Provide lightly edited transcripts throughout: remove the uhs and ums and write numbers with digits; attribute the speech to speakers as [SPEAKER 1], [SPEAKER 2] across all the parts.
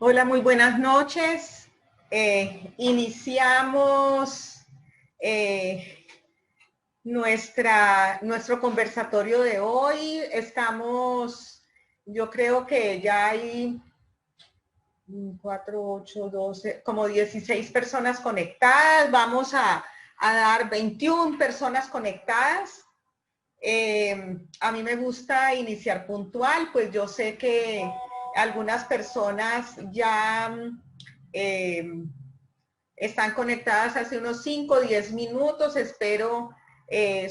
[SPEAKER 1] Hola, muy buenas noches. Iniciamos nuestro conversatorio de hoy. Yo creo que ya hay 4, 8, 12, como 16 personas conectadas. Vamos a dar 21 personas conectadas. A mí me gusta iniciar puntual, pues yo sé que algunas personas ya están conectadas hace unos 5 o 10 minutos. Espero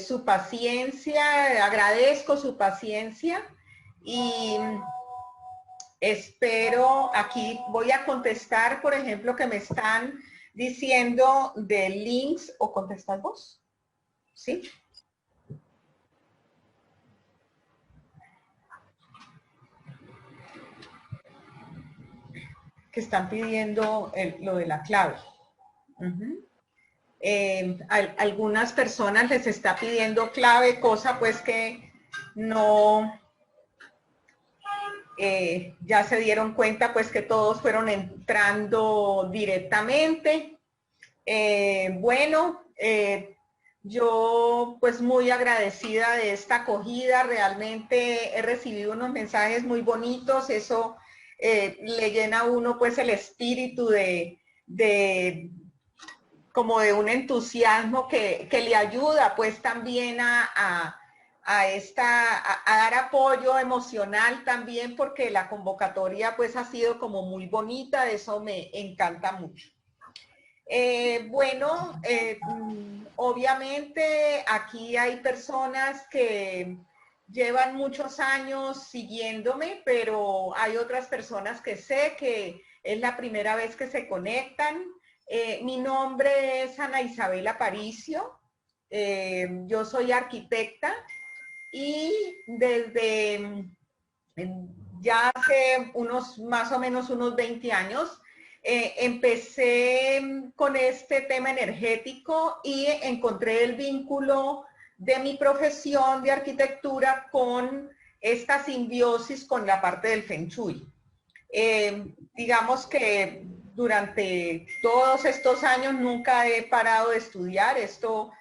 [SPEAKER 1] su paciencia, agradezco su paciencia y espero, aquí voy a contestar, por ejemplo, que me están diciendo de links, o contestas vos, ¿sí? Que están pidiendo lo de la clave. Algunas personas les está pidiendo clave, cosa pues que no, ya se dieron cuenta pues que todos fueron entrando directamente. Bueno, yo pues muy agradecida de esta acogida, realmente he recibido unos mensajes muy bonitos, eso le llena a uno pues el espíritu de como de un entusiasmo que le ayuda pues también a dar apoyo emocional también, porque la convocatoria pues ha sido como muy bonita, eso me encanta mucho. Bueno, obviamente aquí hay personas que llevan muchos años siguiéndome, pero hay otras personas que sé que es la primera vez que se conectan. Mi nombre es Ana Isabel Aparicio, yo soy arquitecta y desde ya hace más o menos unos 20 años, empecé con este tema energético y encontré el vínculo de mi profesión de arquitectura con esta simbiosis con la parte del Feng Shui. Digamos que durante todos estos años nunca he parado de estudiar esto.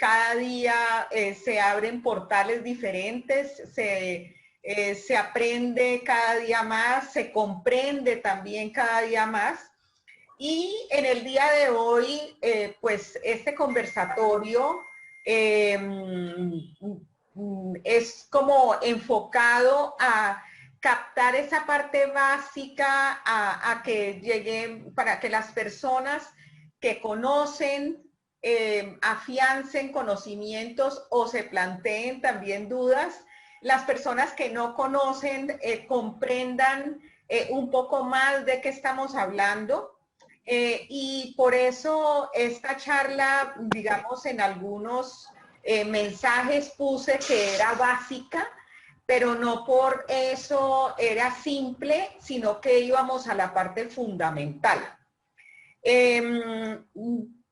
[SPEAKER 1] Cada día se abren portales diferentes, se aprende cada día más, se comprende también cada día más. Y en el día de hoy, pues este conversatorio eh, es como enfocado a captar esa parte básica, a que lleguen, para que las personas que conocen afiancen conocimientos o se planteen también dudas. Las personas que no conocen comprendan un poco más de qué estamos hablando. Y por eso esta charla, digamos, en algunos mensajes puse que era básica, pero no por eso era simple, sino que íbamos a la parte fundamental.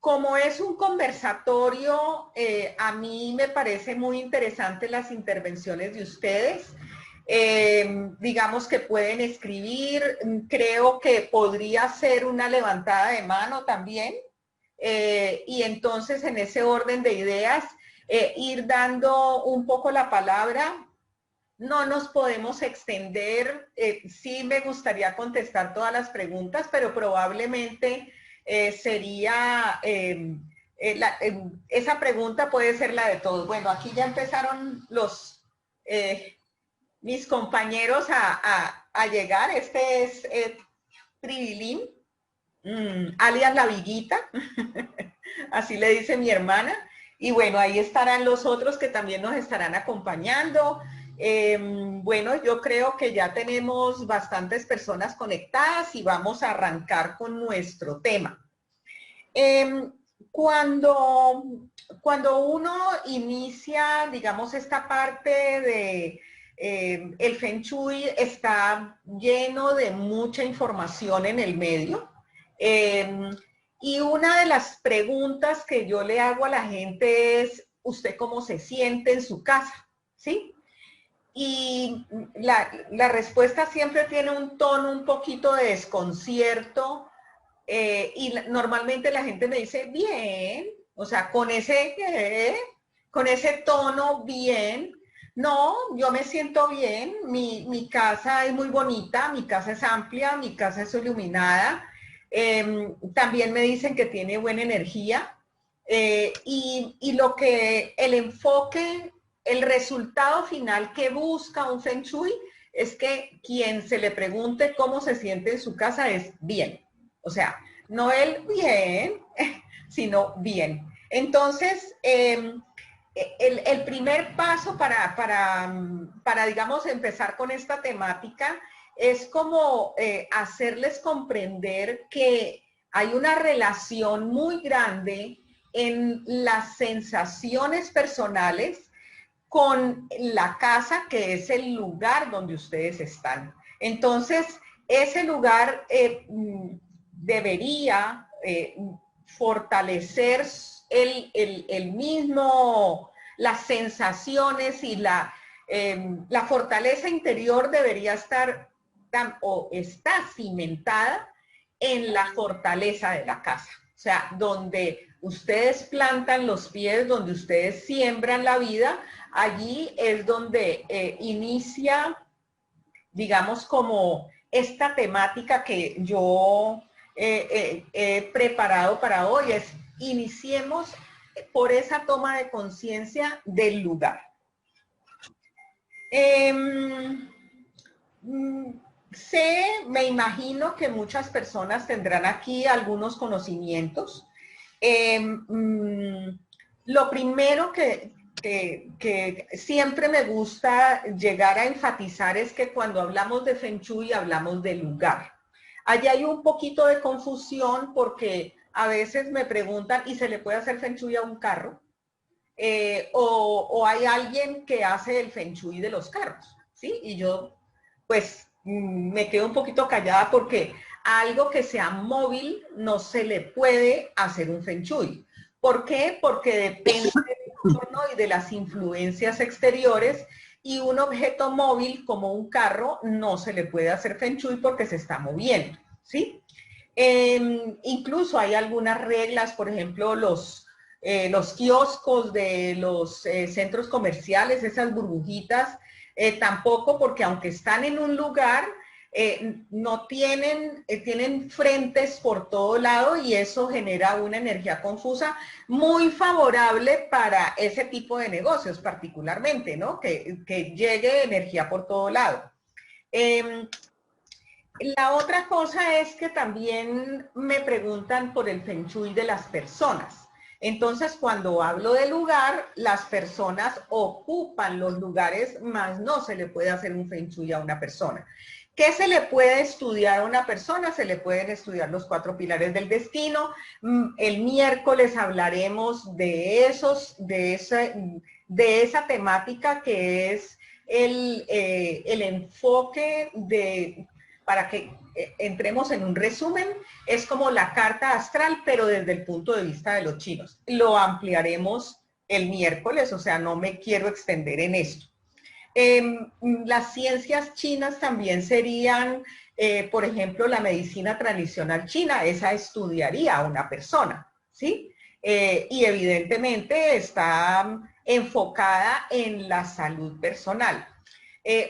[SPEAKER 1] Como es un conversatorio, a mí me parece muy interesante las intervenciones de ustedes. Digamos que pueden escribir, creo que podría ser una levantada de mano también, y entonces en ese orden de ideas, ir dando un poco la palabra. No nos podemos extender, sí me gustaría contestar todas las preguntas, pero probablemente sería, esa pregunta puede ser la de todos. Bueno, aquí ya empezaron mis compañeros a llegar. Este es Tribilín, alias La Viguita, así le dice mi hermana. Y bueno, ahí estarán los otros que también nos estarán acompañando. Bueno, yo creo que ya tenemos bastantes personas conectadas y vamos a arrancar con nuestro tema. Eh, cuando, cuando uno inicia, digamos, esta parte de el Feng Shui, está lleno de mucha información en el medio. Eh, y una de las preguntas que yo le hago a la gente es, ¿usted cómo se siente en su casa? ¿Sí? y la respuesta siempre tiene un tono un poquito de desconcierto, y normalmente la gente me dice, bien, o sea, con ese tono, bien. No, yo me siento bien, mi casa es muy bonita, mi casa es amplia, mi casa es iluminada. También me dicen que tiene buena energía. Y lo que el enfoque, el resultado final que busca un Feng Shui es que quien se le pregunte cómo se siente en su casa es bien. O sea, no el bien, sino bien. Entonces, el primer paso para, digamos, empezar con esta temática es como hacerles comprender que hay una relación muy grande en las sensaciones personales con la casa, que es el lugar donde ustedes están. Entonces, ese lugar debería fortalecer el mismo, las sensaciones y la fortaleza interior debería estar o está cimentada en la fortaleza de la casa. O sea, donde ustedes plantan los pies, donde ustedes siembran la vida, allí es donde inicia, digamos, como esta temática que yo he preparado para hoy, es iniciemos por esa toma de conciencia del lugar. Me imagino que muchas personas tendrán aquí algunos conocimientos. Lo primero que siempre me gusta llegar a enfatizar es que cuando hablamos de Feng Shui hablamos de lugar. Allí hay un poquito de confusión porque a veces me preguntan, ¿y se le puede hacer Feng Shui a un carro? O hay alguien que hace el Feng Shui de los carros, ¿sí? Y yo, pues, me quedo un poquito callada porque a algo que sea móvil no se le puede hacer un Feng Shui. ¿Por qué? Porque depende del entorno y de las influencias exteriores, y un objeto móvil como un carro no se le puede hacer Feng Shui porque se está moviendo, ¿sí? Incluso hay algunas reglas, por ejemplo, los kioscos de los centros comerciales, esas burbujitas, tampoco, porque aunque están en un lugar, no tienen, tienen frentes por todo lado, y eso genera una energía confusa muy favorable para ese tipo de negocios particularmente, ¿no? Que llegue energía por todo lado. La otra cosa es que también me preguntan por el Feng Shui de las personas. Entonces, cuando hablo de lugar, las personas ocupan los lugares, más no se le puede hacer un Feng Shui a una persona. ¿Qué se le puede estudiar a una persona? Se le pueden estudiar los 4 pilares del destino. El miércoles hablaremos de esa temática que es el enfoque para que entremos en un resumen, es como la carta astral, pero desde el punto de vista de los chinos. Lo ampliaremos el miércoles, o sea, no me quiero extender en esto. Las ciencias chinas también serían, por ejemplo, la medicina tradicional china, esa estudiaría a una persona, ¿sí? Y evidentemente está enfocada en la salud personal.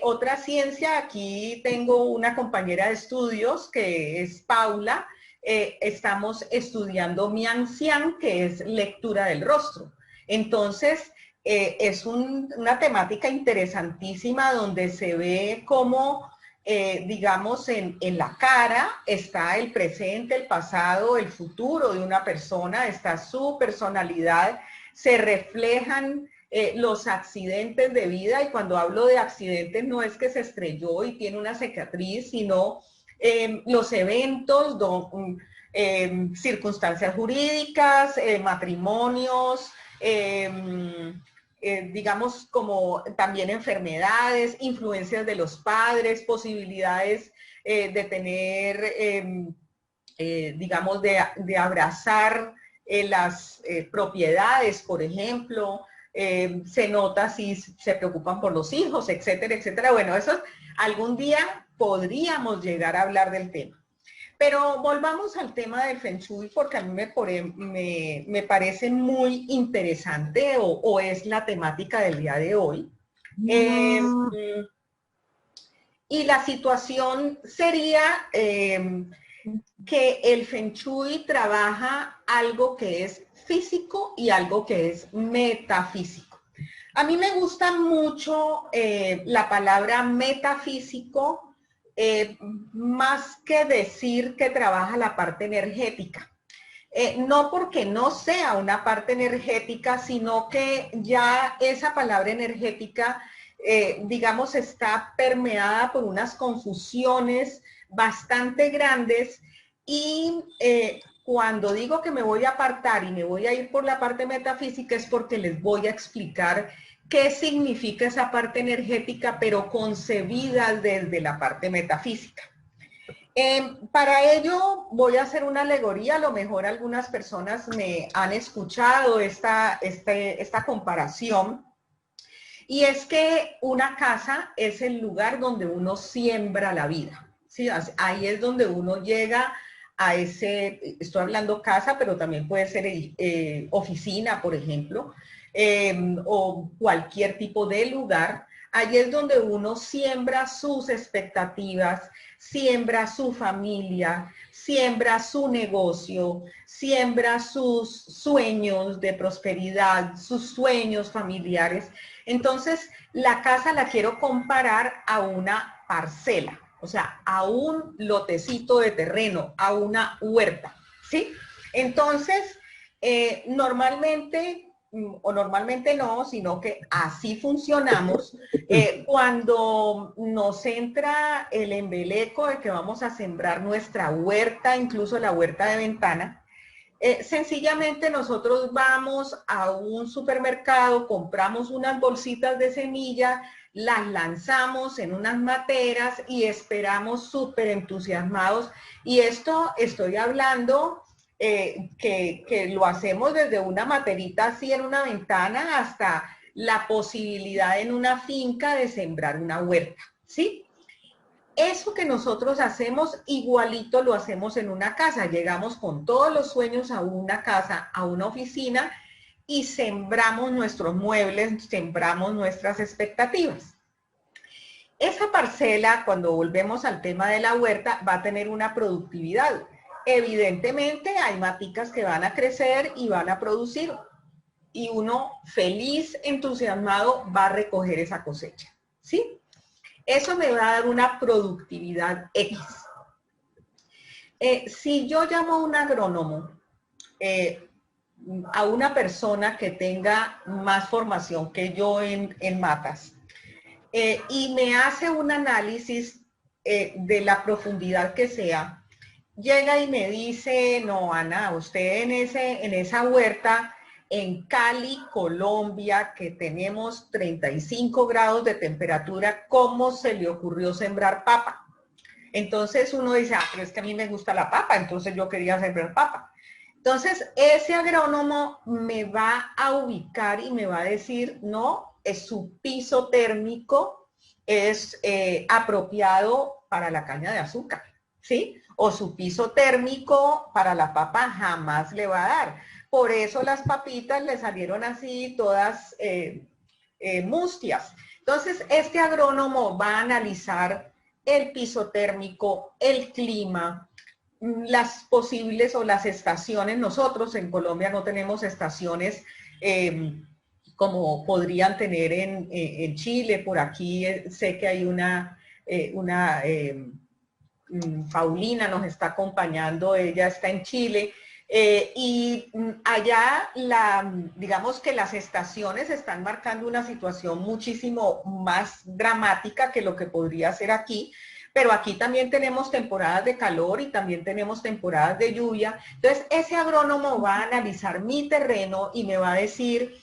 [SPEAKER 1] Otra ciencia, aquí tengo una compañera de estudios que es Paula, estamos estudiando Mianxian, que es lectura del rostro. Entonces, es una temática interesantísima donde se ve cómo, digamos, en la cara está el presente, el pasado, el futuro de una persona, está su personalidad, se reflejan los accidentes de vida, y cuando hablo de accidentes no es que se estrelló y tiene una cicatriz, sino los eventos, circunstancias jurídicas, matrimonios, digamos, como también enfermedades, influencias de los padres, posibilidades de tener, digamos, de abrazar las propiedades, por ejemplo. se nota si se preocupan por los hijos, etcétera, etcétera. Bueno, eso algún día podríamos llegar a hablar del tema. Pero volvamos al tema del Feng Shui porque a mí me parece muy interesante o es la temática del día de hoy. Y la situación sería que el Feng Shui trabaja algo que es físico y algo que es metafísico. A mí me gusta mucho la palabra metafísico, más que decir que trabaja la parte energética. No porque no sea una parte energética, sino que ya esa palabra energética, digamos, está permeada por unas confusiones bastante grandes y cuando digo que me voy a apartar y me voy a ir por la parte metafísica es porque les voy a explicar qué significa esa parte energética, pero concebida desde la parte metafísica. Para ello voy a hacer una alegoría, a lo mejor algunas personas me han escuchado esta comparación, y es que una casa es el lugar donde uno siembra la vida, ¿sí? Ahí es donde uno llega a ese, estoy hablando casa, pero también puede ser oficina, por ejemplo, o cualquier tipo de lugar. Ahí es donde uno siembra sus expectativas, siembra su familia, siembra su negocio, siembra sus sueños de prosperidad, sus sueños familiares. Entonces, la casa la quiero comparar a una parcela, o sea, a un lotecito de terreno, a una huerta, ¿sí? Entonces, normalmente no, sino que así funcionamos. Cuando nos entra el embeleco de que vamos a sembrar nuestra huerta, incluso la huerta de ventana, sencillamente nosotros vamos a un supermercado, compramos unas bolsitas de semilla, las lanzamos en unas materas y esperamos súper entusiasmados. Y esto estoy hablando que lo hacemos desde una materita así en una ventana hasta la posibilidad en una finca de sembrar una huerta, ¿sí? Eso que nosotros hacemos igualito lo hacemos en una casa. Llegamos con todos los sueños a una casa, a una oficina y sembramos nuestros muebles, sembramos nuestras expectativas. Esa parcela, cuando volvemos al tema de la huerta, va a tener una productividad. Evidentemente hay maticas que van a crecer y van a producir y uno feliz, entusiasmado, va a recoger esa cosecha, ¿sí? Eso me va a dar una productividad X. Si yo llamo a un agrónomo, a una persona que tenga más formación que yo en matas, y me hace un análisis de la profundidad que sea, llega y me dice, no, Ana, usted en esa huerta en Cali, Colombia, que tenemos 35 grados de temperatura, ¿cómo se le ocurrió sembrar papa? Entonces uno dice, ah, pero es que a mí me gusta la papa, entonces yo quería sembrar papa. Entonces ese agrónomo me va a ubicar y me va a decir, no, es su piso térmico es apropiado para la caña de azúcar, ¿sí? O su piso térmico para la papa jamás le va a dar. Por eso las papitas le salieron así todas mustias. Entonces, este agrónomo va a analizar el piso térmico, el clima, las posibles o las estaciones. Nosotros en Colombia no tenemos estaciones como podrían tener en Chile. Por aquí sé que hay Paulina nos está acompañando, ella está en Chile. Y allá, digamos que las estaciones están marcando una situación muchísimo más dramática que lo que podría ser aquí, pero aquí también tenemos temporadas de calor y también tenemos temporadas de lluvia. Entonces, ese agrónomo va a analizar mi terreno y me va a decir,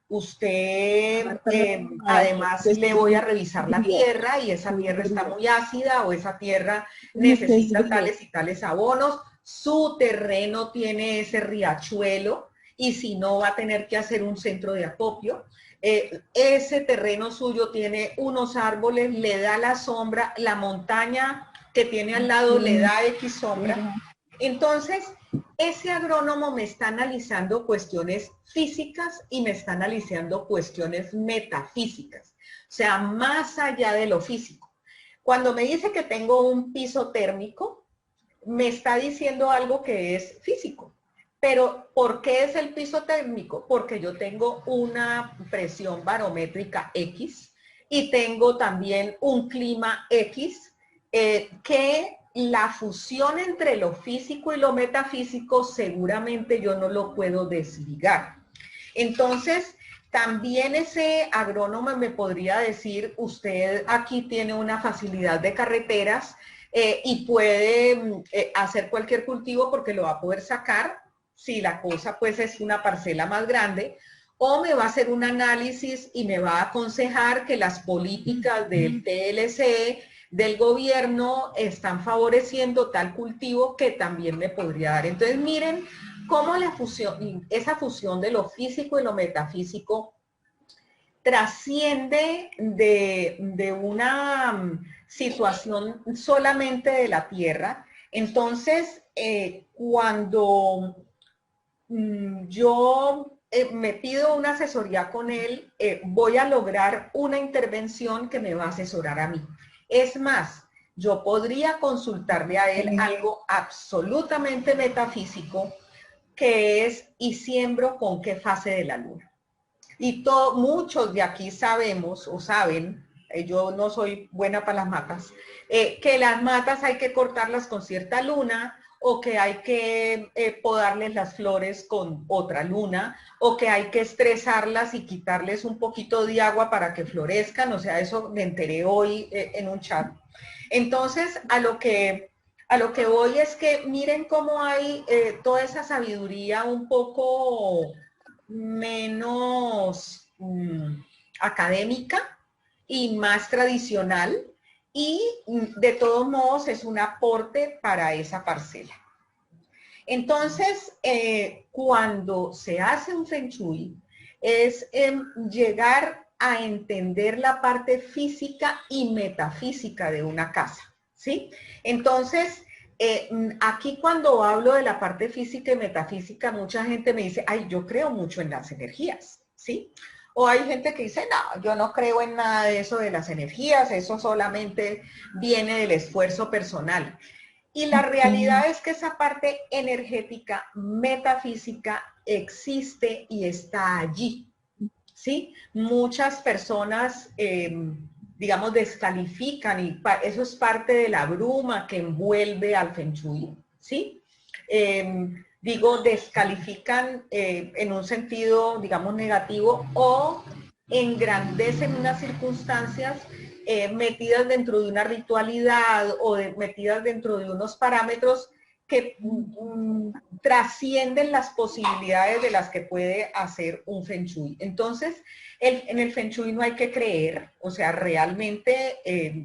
[SPEAKER 1] usted, además le voy a revisar la tierra y esa tierra está muy ácida o esa tierra necesita tales y tales abonos. Su terreno tiene ese riachuelo y si no va a tener que hacer un centro de acopio. Ese terreno suyo tiene unos árboles, le da la sombra, la montaña que tiene al lado le da X sombra. Entonces, ese agrónomo me está analizando cuestiones físicas y me está analizando cuestiones metafísicas, o sea, más allá de lo físico. Cuando me dice que tengo un piso térmico, me está diciendo algo que es físico. Pero, ¿por qué es el piso térmico? Porque yo tengo una presión barométrica X y tengo también un clima X que la fusión entre lo físico y lo metafísico seguramente yo no lo puedo desligar. Entonces, también ese agrónomo me podría decir, usted aquí tiene una facilidad de carreteras y puede hacer cualquier cultivo porque lo va a poder sacar si la cosa pues es una parcela más grande, o me va a hacer un análisis y me va a aconsejar que las políticas del TLC, del gobierno, están favoreciendo tal cultivo que también me podría dar. Entonces miren cómo la fusión, esa fusión de lo físico y lo metafísico trasciende de una situación solamente de la tierra. Entonces, cuando yo me pido una asesoría con él, voy a lograr una intervención que me va a asesorar a mí. Es más, yo podría consultarle a él algo absolutamente metafísico, que es, ¿y siembro con qué fase de la luna? Y muchos de aquí sabemos o saben, yo no soy buena para las matas, que las matas hay que cortarlas con cierta luna, o que hay que podarles las flores con otra luna, o que hay que estresarlas y quitarles un poquito de agua para que florezcan. O sea, eso me enteré hoy en un chat. Entonces, a lo que voy es que miren cómo hay toda esa sabiduría un poco menos académica y más tradicional, y de todos modos es un aporte para esa parcela. Entonces, cuando se hace un Feng Shui, es llegar a entender la parte física y metafísica de una casa, ¿sí? Entonces, aquí cuando hablo de la parte física y metafísica, mucha gente me dice, ay, yo creo mucho en las energías, ¿sí? O hay gente que dice, no, yo no creo en nada de eso de las energías, eso solamente viene del esfuerzo personal. Y la realidad es que esa parte energética, metafísica, existe y está allí, ¿sí? Muchas personas, digamos, descalifican, y eso es parte de la bruma que envuelve al Feng Shui, ¿sí? Digo, descalifican en un sentido, digamos, negativo, o engrandecen unas circunstancias metidas dentro de una ritualidad o metidas dentro de unos parámetros que trascienden las posibilidades de las que puede hacer un Feng Shui. Entonces, en el Feng Shui no hay que creer, o sea, realmente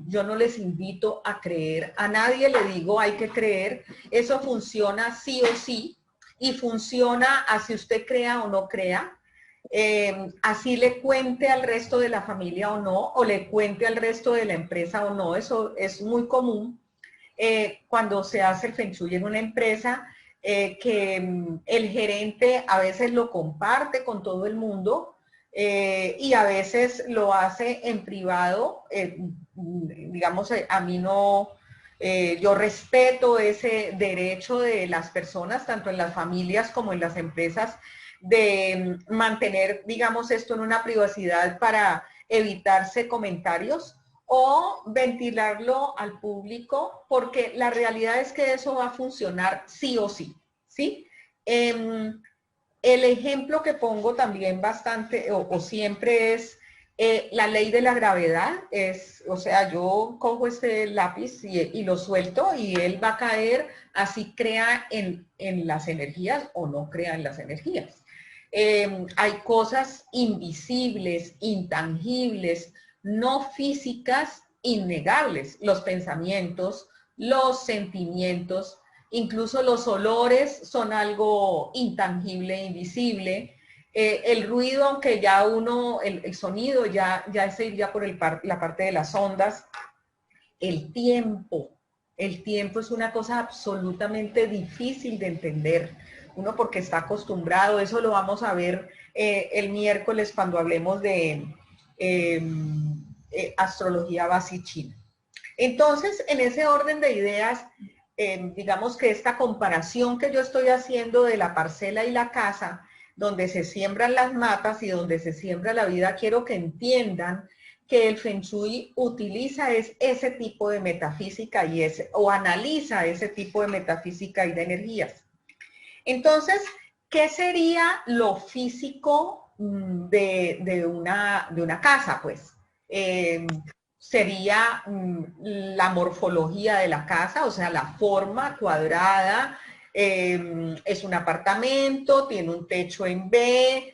[SPEAKER 1] yo no les invito a creer, a nadie le digo hay que creer, eso funciona sí o sí, y funciona así usted crea o no crea. Así le cuente al resto de la familia o no, o le cuente al resto de la empresa o no, eso es muy común cuando se hace el Feng Shui en una empresa, que el gerente a veces lo comparte con todo el mundo y a veces lo hace en privado. Digamos, a mí no, yo respeto ese derecho de las personas, tanto en las familias como en las empresas, de mantener, digamos, esto en una privacidad para evitarse comentarios o ventilarlo al público, porque la realidad es que eso va a funcionar sí o sí, ¿sí? El ejemplo que pongo también bastante o siempre es la ley de la gravedad. O sea, yo cojo este lápiz y lo suelto y él va a caer, así crea en las energías o no crea en las energías. Hay cosas invisibles, intangibles, no físicas, innegables, los pensamientos, los sentimientos, incluso los olores son algo intangible, invisible. El ruido, aunque ya el sonido ya se iría por la parte de las ondas. El tiempo es una cosa absolutamente difícil de entender, uno porque está acostumbrado, eso lo vamos a ver el miércoles cuando hablemos de astrología base china. Entonces, en ese orden de ideas, digamos que esta comparación que yo estoy haciendo de la parcela y la casa, donde se siembran las matas y donde se siembra la vida, quiero que entiendan que el Feng Shui utiliza ese tipo de metafísica o analiza ese tipo de metafísica y de energías. Entonces, ¿qué sería lo físico de una casa? Pues sería la morfología de la casa, o sea, la forma cuadrada, es un apartamento, tiene un techo en B,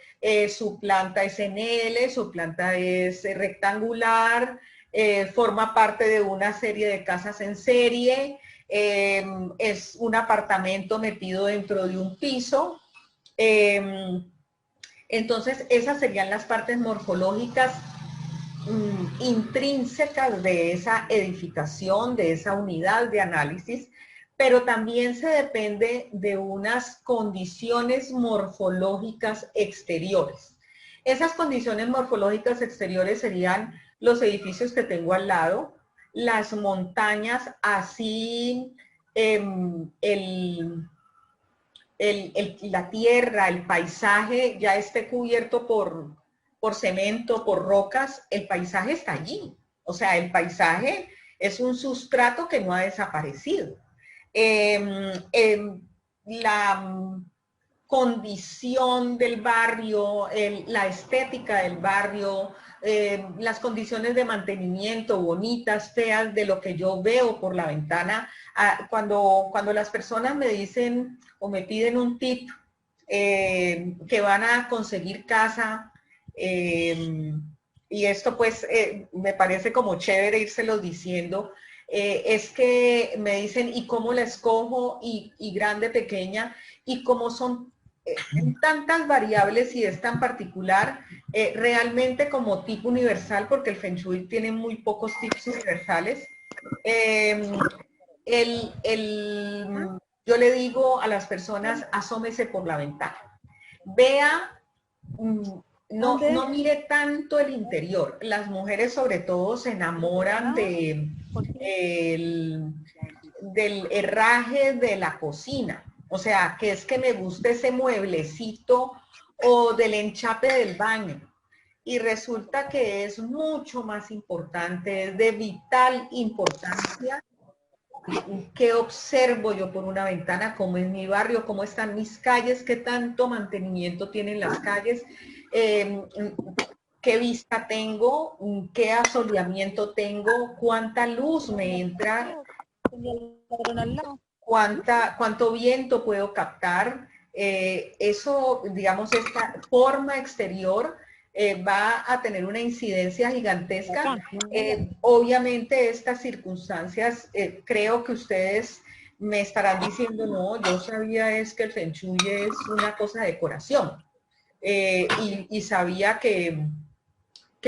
[SPEAKER 1] su planta es en L, su planta es rectangular, forma parte de una serie de casas en serie, es un apartamento metido dentro de un piso. Entonces, esas serían las partes morfológicas intrínsecas de esa edificación, de esa unidad de análisis, pero también se depende de unas condiciones morfológicas exteriores. Esas condiciones morfológicas exteriores serían los edificios que tengo al lado, las montañas, así la tierra, el paisaje ya esté cubierto por cemento, por rocas, el paisaje está allí. O sea, el paisaje es un sustrato que no ha desaparecido. La condición del barrio, la estética del barrio, las condiciones de mantenimiento bonitas, feas, de lo que yo veo por la ventana. Cuando las personas me dicen o me piden un tip que van a conseguir casa, y esto pues me parece como chévere írselos diciendo, es que me dicen, ¿y cómo la escojo? Y grande, pequeña, y como son tantas variables y es tan particular, realmente como tip universal, porque el Feng Shui tiene muy pocos tips universales, yo le digo a las personas, asómese por la ventana, vea, no mire tanto el interior. Las mujeres sobre todo se enamoran del herraje de la cocina. O sea, que es que me gusta ese mueblecito o del enchape del baño. Y resulta que es mucho más importante, es de vital importancia qué observo yo por una ventana, cómo es mi barrio, cómo están mis calles, qué tanto mantenimiento tienen las calles, qué vista tengo, qué asoleamiento tengo, cuánta luz me entra, cuánto viento puedo captar. Eso, digamos, esta forma exterior va a tener una incidencia gigantesca. Obviamente estas circunstancias, creo que ustedes me estarán diciendo, no, yo sabía es que el Feng Shui es una cosa de decoración, y sabía que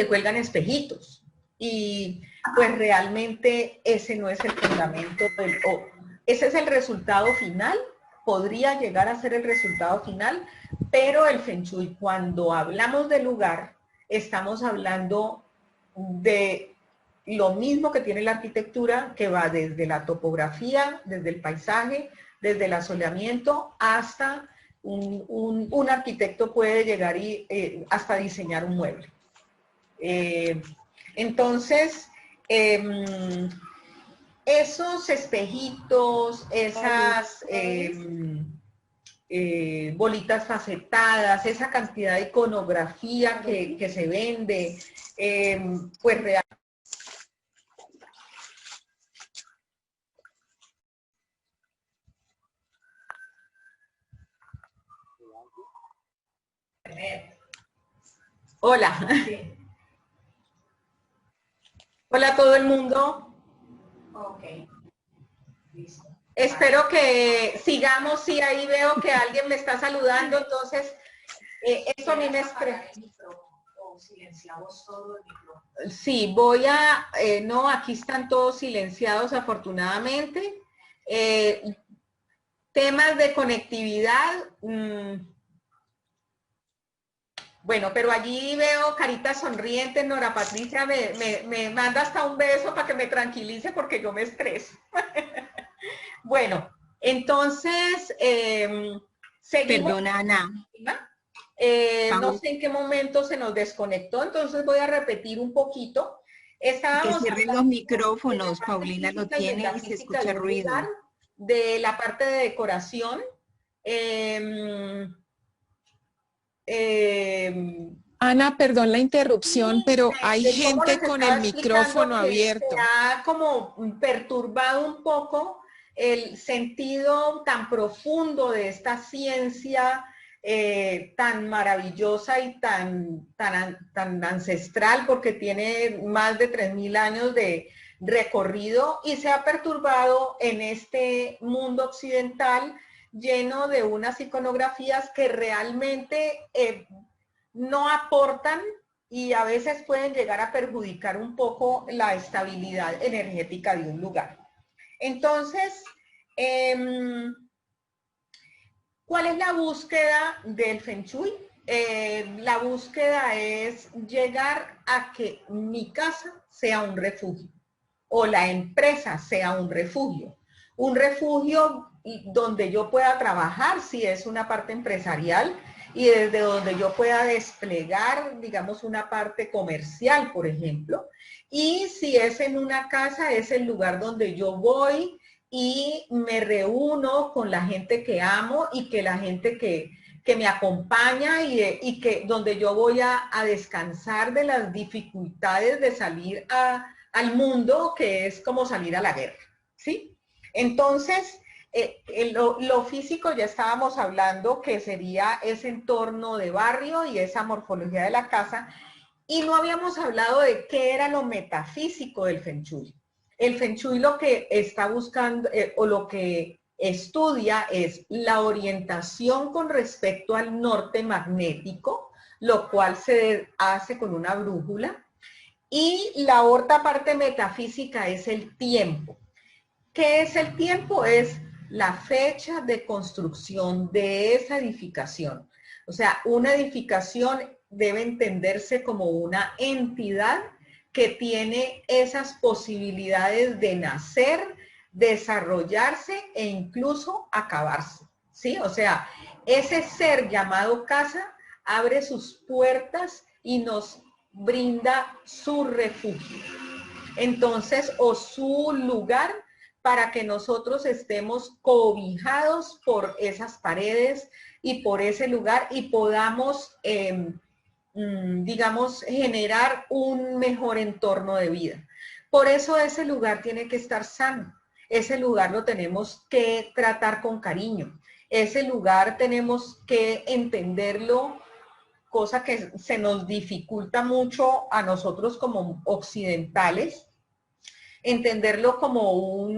[SPEAKER 1] cuelgan espejitos. Y pues realmente ese no es el fundamento ese es el resultado final, podría llegar a ser el resultado final, pero el Feng Shui, cuando hablamos de lugar, estamos hablando de lo mismo que tiene la arquitectura, que va desde la topografía, desde el paisaje, desde el asoleamiento, hasta un arquitecto puede llegar hasta diseñar un mueble. Entonces, esos espejitos, esas bolitas facetadas, esa cantidad de iconografía que se vende, pues realmente hola. Sí. Hola a todo el mundo. Ok. Listo. Espero que sigamos, sí, ahí veo que alguien me está saludando, entonces eso a mí me expresa. Sí, voy a, no, aquí están todos silenciados afortunadamente. Temas de conectividad, bueno, pero allí veo caritas sonrientes, Nora Patricia me manda hasta un beso para que me tranquilice porque yo me estreso. Bueno, entonces, seguimos.
[SPEAKER 2] Perdona, Ana.
[SPEAKER 1] No sé en qué momento se nos desconectó, entonces voy a repetir un poquito.
[SPEAKER 2] Que
[SPEAKER 1] Estábamos
[SPEAKER 2] cierren los micrófonos, Paulina lo tiene y se escucha ruido.
[SPEAKER 1] De la parte de decoración.
[SPEAKER 3] Ana, perdón la interrupción, pero hay gente con el micrófono abierto.
[SPEAKER 1] Se ha como perturbado un poco el sentido tan profundo de esta ciencia tan maravillosa y tan ancestral, porque tiene más de 3.000 años de recorrido, y se ha perturbado en este mundo occidental lleno de unas iconografías que realmente no aportan y a veces pueden llegar a perjudicar un poco la estabilidad energética de un lugar. Entonces, ¿cuál es la búsqueda del Feng Shui? La búsqueda es llegar a que mi casa sea un refugio o la empresa sea un refugio donde yo pueda trabajar si es una parte empresarial y desde donde yo pueda desplegar, digamos, una parte comercial, por ejemplo. Y si es en una casa, es el lugar donde yo voy y me reúno con la gente que amo y que la gente que me acompaña y que donde yo voy a descansar de las dificultades de salir al mundo, que es como salir a la guerra, ¿sí? Entonces, lo físico ya estábamos hablando que sería ese entorno de barrio y esa morfología de la casa, y no habíamos hablado de qué era lo metafísico del Feng Shui. El Feng Shui lo que está buscando o lo que estudia es la orientación con respecto al norte magnético, lo cual se hace con una brújula, y la otra parte metafísica es el tiempo. ¿Qué es el tiempo? Es la fecha de construcción de esa edificación. O sea, una edificación debe entenderse como una entidad que tiene esas posibilidades de nacer, desarrollarse e incluso acabarse, ¿sí? O sea, ese ser llamado casa abre sus puertas y nos brinda su refugio. Entonces, o su lugar para que nosotros estemos cobijados por esas paredes y por ese lugar y podamos, digamos, generar un mejor entorno de vida. Por eso ese lugar tiene que estar sano. Ese lugar lo tenemos que tratar con cariño. Ese lugar tenemos que entenderlo, cosa que se nos dificulta mucho a nosotros como occidentales, entenderlo como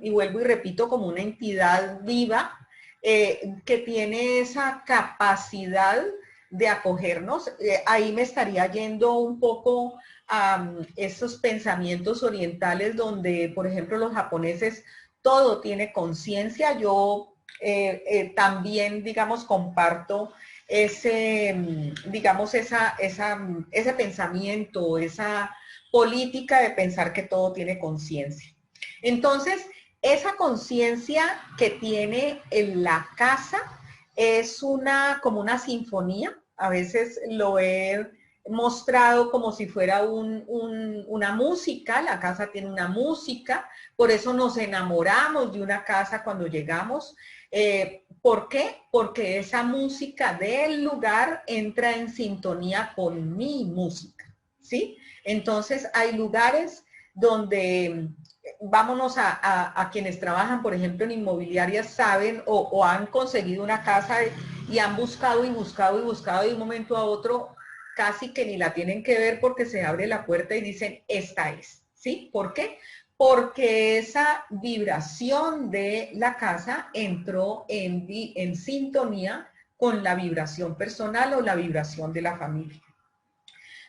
[SPEAKER 1] y vuelvo y repito, como una entidad viva que tiene esa capacidad de acogernos. Ahí me estaría yendo un poco a esos pensamientos orientales donde, por ejemplo, los japoneses, todo tiene conciencia. Yo también, digamos, comparto digamos, ese pensamiento, esa política de pensar que todo tiene conciencia. Entonces, esa conciencia que tiene en la casa es como una sinfonía. A veces lo he mostrado como si fuera una música. La casa tiene una música, por eso nos enamoramos de una casa cuando llegamos. ¿Por qué? Porque esa música del lugar entra en sintonía con mi música, ¿sí? Entonces hay lugares donde, vámonos a quienes trabajan, por ejemplo, en inmobiliarias, saben o han conseguido una casa y han buscado y buscado y buscado, y de un momento a otro casi que ni la tienen que ver porque se abre la puerta y dicen, esta es, ¿sí? ¿Por qué? porque esa vibración de la casa entró en sintonía con la vibración personal o la vibración de la familia.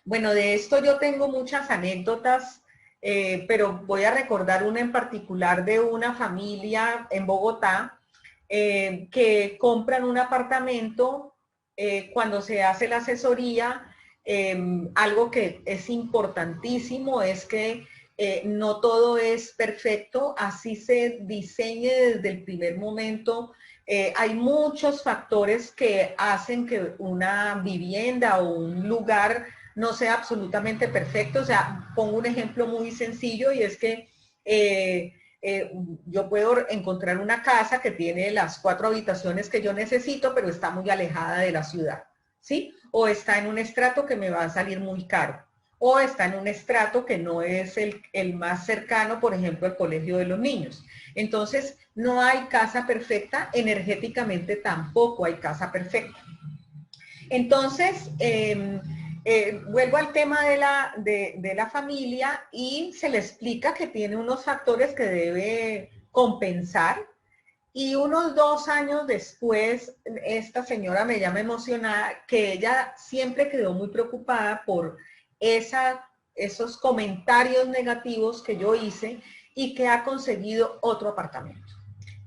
[SPEAKER 1] Bueno, de esto yo tengo muchas anécdotas, pero voy a recordar una en particular de una familia en Bogotá que compran un apartamento cuando se hace la asesoría. Algo que es importantísimo es que no todo es perfecto, así se diseñe desde el primer momento. Hay muchos factores que hacen que una vivienda o un lugar no sea absolutamente perfecto. O sea, pongo un ejemplo muy sencillo y es que yo puedo encontrar una casa que tiene las 4 habitaciones que yo necesito, pero está muy alejada de la ciudad, ¿sí? O está en un estrato que me va a salir muy caro, o está en un estrato que no es el más cercano, por ejemplo, al colegio de los niños. Entonces, no hay casa perfecta, energéticamente tampoco hay casa perfecta. Entonces, vuelvo al tema de la familia y se le explica que tiene unos factores que debe compensar. Y unos 2 años después, esta señora me llama emocionada que ella siempre quedó muy preocupada por esos comentarios negativos que yo hice y que ha conseguido otro apartamento.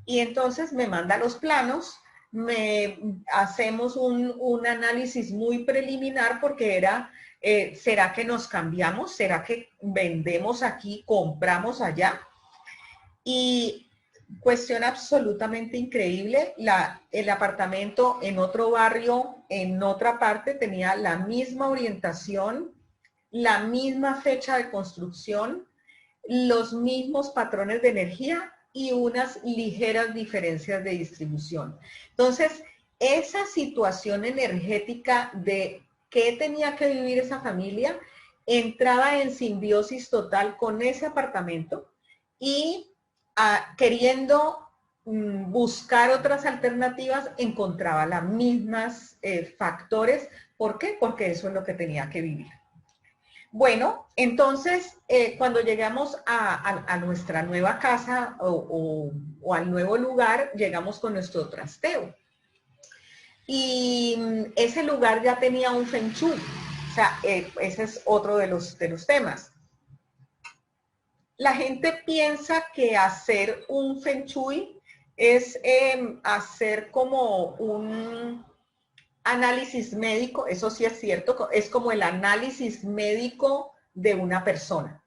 [SPEAKER 1] Y entonces me manda los planos, hacemos un análisis muy preliminar porque era, ¿será que nos cambiamos? ¿Será que vendemos aquí, compramos allá? Y cuestión absolutamente increíble, el apartamento en otro barrio, en otra parte, tenía la misma orientación, la misma fecha de construcción, los mismos patrones de energía y unas ligeras diferencias de distribución. Entonces, esa situación energética de qué tenía que vivir esa familia entraba en simbiosis total con ese apartamento y queriendo buscar otras alternativas, encontraba las mismas factores. ¿Por qué? Porque eso es lo que tenía que vivir. Bueno, entonces, cuando llegamos a nuestra nueva casa o al nuevo lugar, llegamos con nuestro trasteo. Y ese lugar ya tenía un feng shui. O sea, ese es otro de los temas. La gente piensa que hacer un feng shui es hacer como un análisis médico, eso sí es cierto, es como el análisis médico de una persona.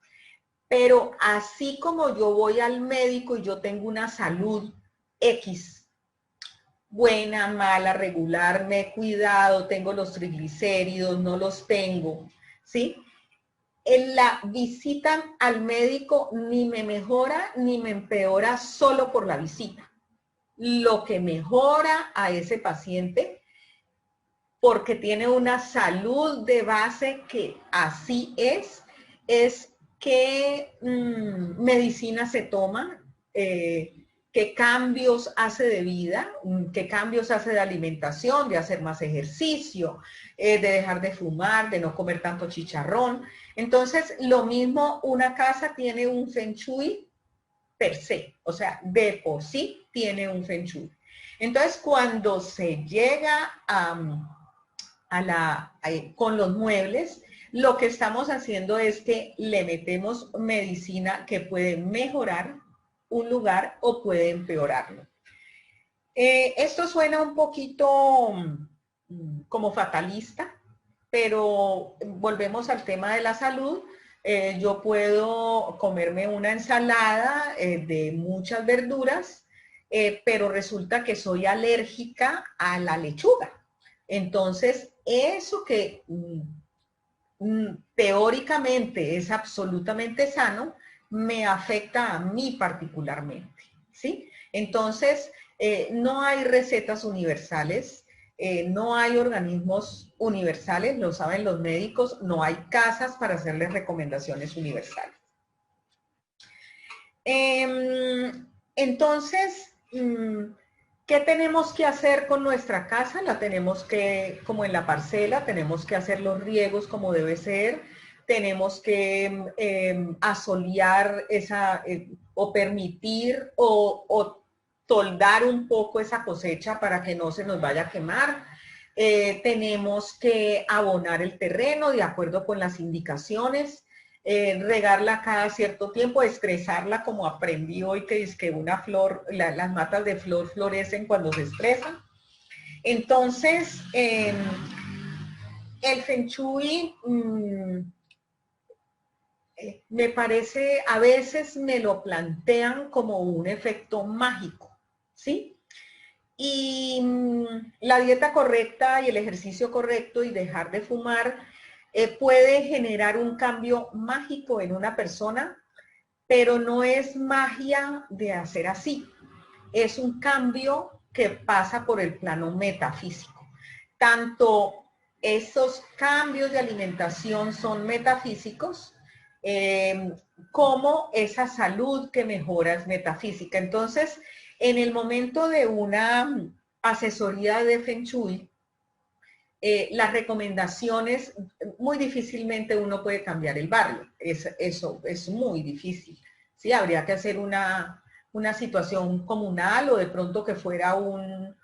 [SPEAKER 1] Pero así como yo voy al médico y yo tengo una salud X, buena, mala, regular, me he cuidado, tengo los triglicéridos, no los tengo, ¿sí? En la visita al médico ni me mejora ni me empeora solo por la visita. Lo que mejora a ese paciente, porque tiene una salud de base que así es qué medicina se toma, qué cambios hace de vida, qué cambios hace de alimentación, de hacer más ejercicio, de dejar de fumar, de no comer tanto chicharrón. Entonces, lo mismo, una casa tiene un feng shui per se, o sea, de por sí tiene un feng shui. Entonces, cuando se llega con los muebles, lo que estamos haciendo es que le metemos medicina que puede mejorar un lugar o puede empeorarlo. Esto suena un poquito como fatalista, pero volvemos al tema de la salud. Yo puedo comerme una ensalada de muchas verduras, pero resulta que soy alérgica a la lechuga. Entonces, eso que teóricamente es absolutamente sano, me afecta a mí particularmente, ¿sí? Entonces, no hay recetas universales, no hay organismos universales, lo saben los médicos, no hay casas para hacerles recomendaciones universales. Entonces, ¿qué tenemos que hacer con nuestra casa? La tenemos que, como en la parcela, tenemos que hacer los riegos como debe ser. tenemos que asolear esa, o permitir o toldar un poco esa cosecha para que no se nos vaya a quemar. Tenemos que abonar el terreno de acuerdo con las indicaciones, regarla cada cierto tiempo, estresarla como aprendí hoy que es que una flor, las matas de flor florecen cuando se estresan. Entonces, el Feng Shui me parece, a veces me lo plantean como un efecto mágico, ¿sí? Y la dieta correcta y el ejercicio correcto y dejar de fumar puede generar un cambio mágico en una persona, pero no es magia de hacer así. Es un cambio que pasa por el plano metafísico. Tanto esos cambios de alimentación son metafísicos, como esa salud que mejora es metafísica. Entonces, en el momento de una asesoría de Feng Shui, las recomendaciones, muy difícilmente uno puede cambiar el barrio. Eso es muy difícil. ¿Sí? Habría que hacer una situación comunal o de pronto que fuera una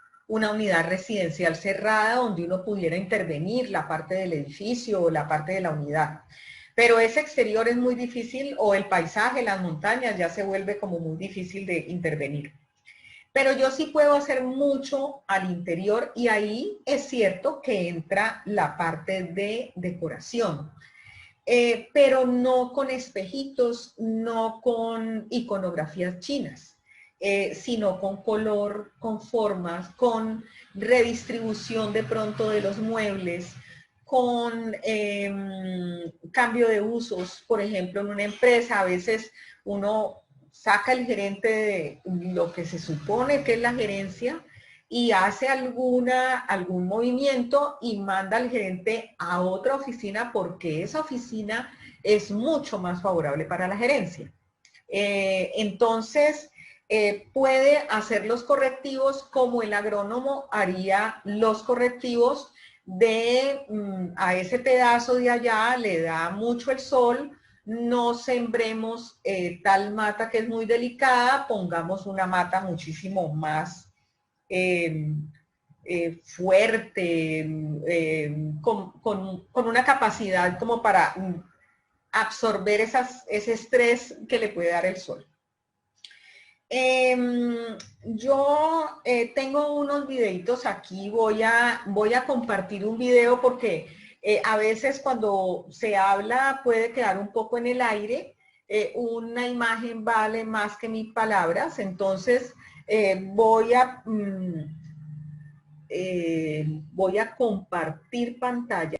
[SPEAKER 1] unidad residencial cerrada donde uno pudiera intervenir la parte del edificio o la parte de la unidad. Pero ese exterior es muy difícil, o el paisaje, las montañas, ya se vuelve como muy difícil de intervenir. Pero yo sí puedo hacer mucho al interior y ahí es cierto que entra la parte de decoración. Pero no con espejitos, no con iconografías chinas, sino con color, con formas, con redistribución de pronto de los muebles, con cambio de usos. Por ejemplo, en una empresa a veces uno saca el gerente de lo que se supone que es la gerencia y hace algún movimiento y manda al gerente a otra oficina porque esa oficina es mucho más favorable para la gerencia. Entonces, puede hacer los correctivos como el agrónomo haría los correctivos de a ese pedazo de allá le da mucho el sol, no sembremos tal mata que es muy delicada, pongamos una mata muchísimo más fuerte, con una capacidad como para absorber ese estrés que le puede dar el sol. Yo tengo unos videitos aquí, voy a compartir un video porque a veces cuando se habla puede quedar un poco en el aire, una imagen vale más que mil palabras, entonces voy a compartir pantalla.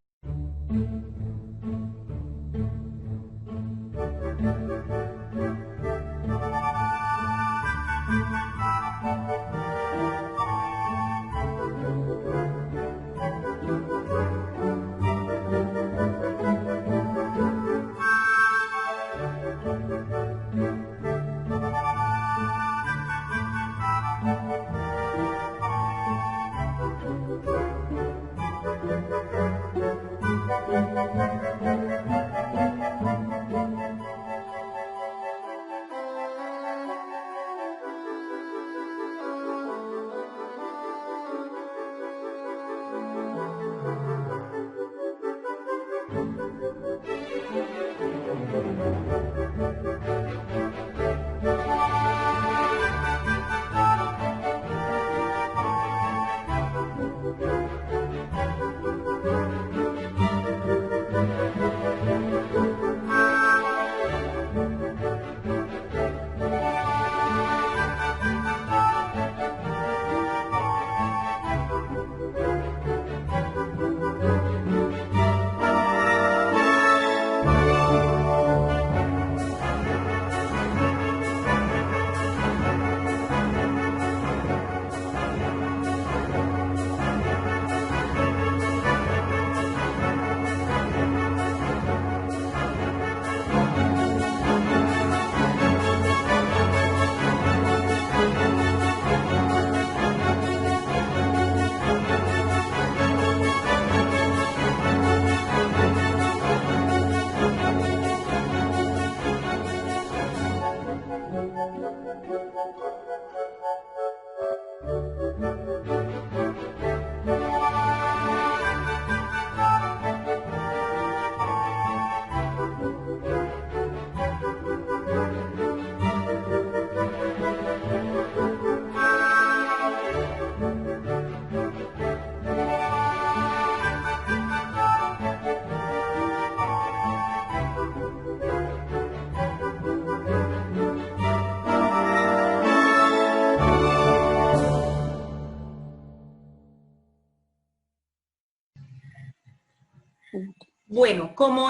[SPEAKER 1] Bueno, como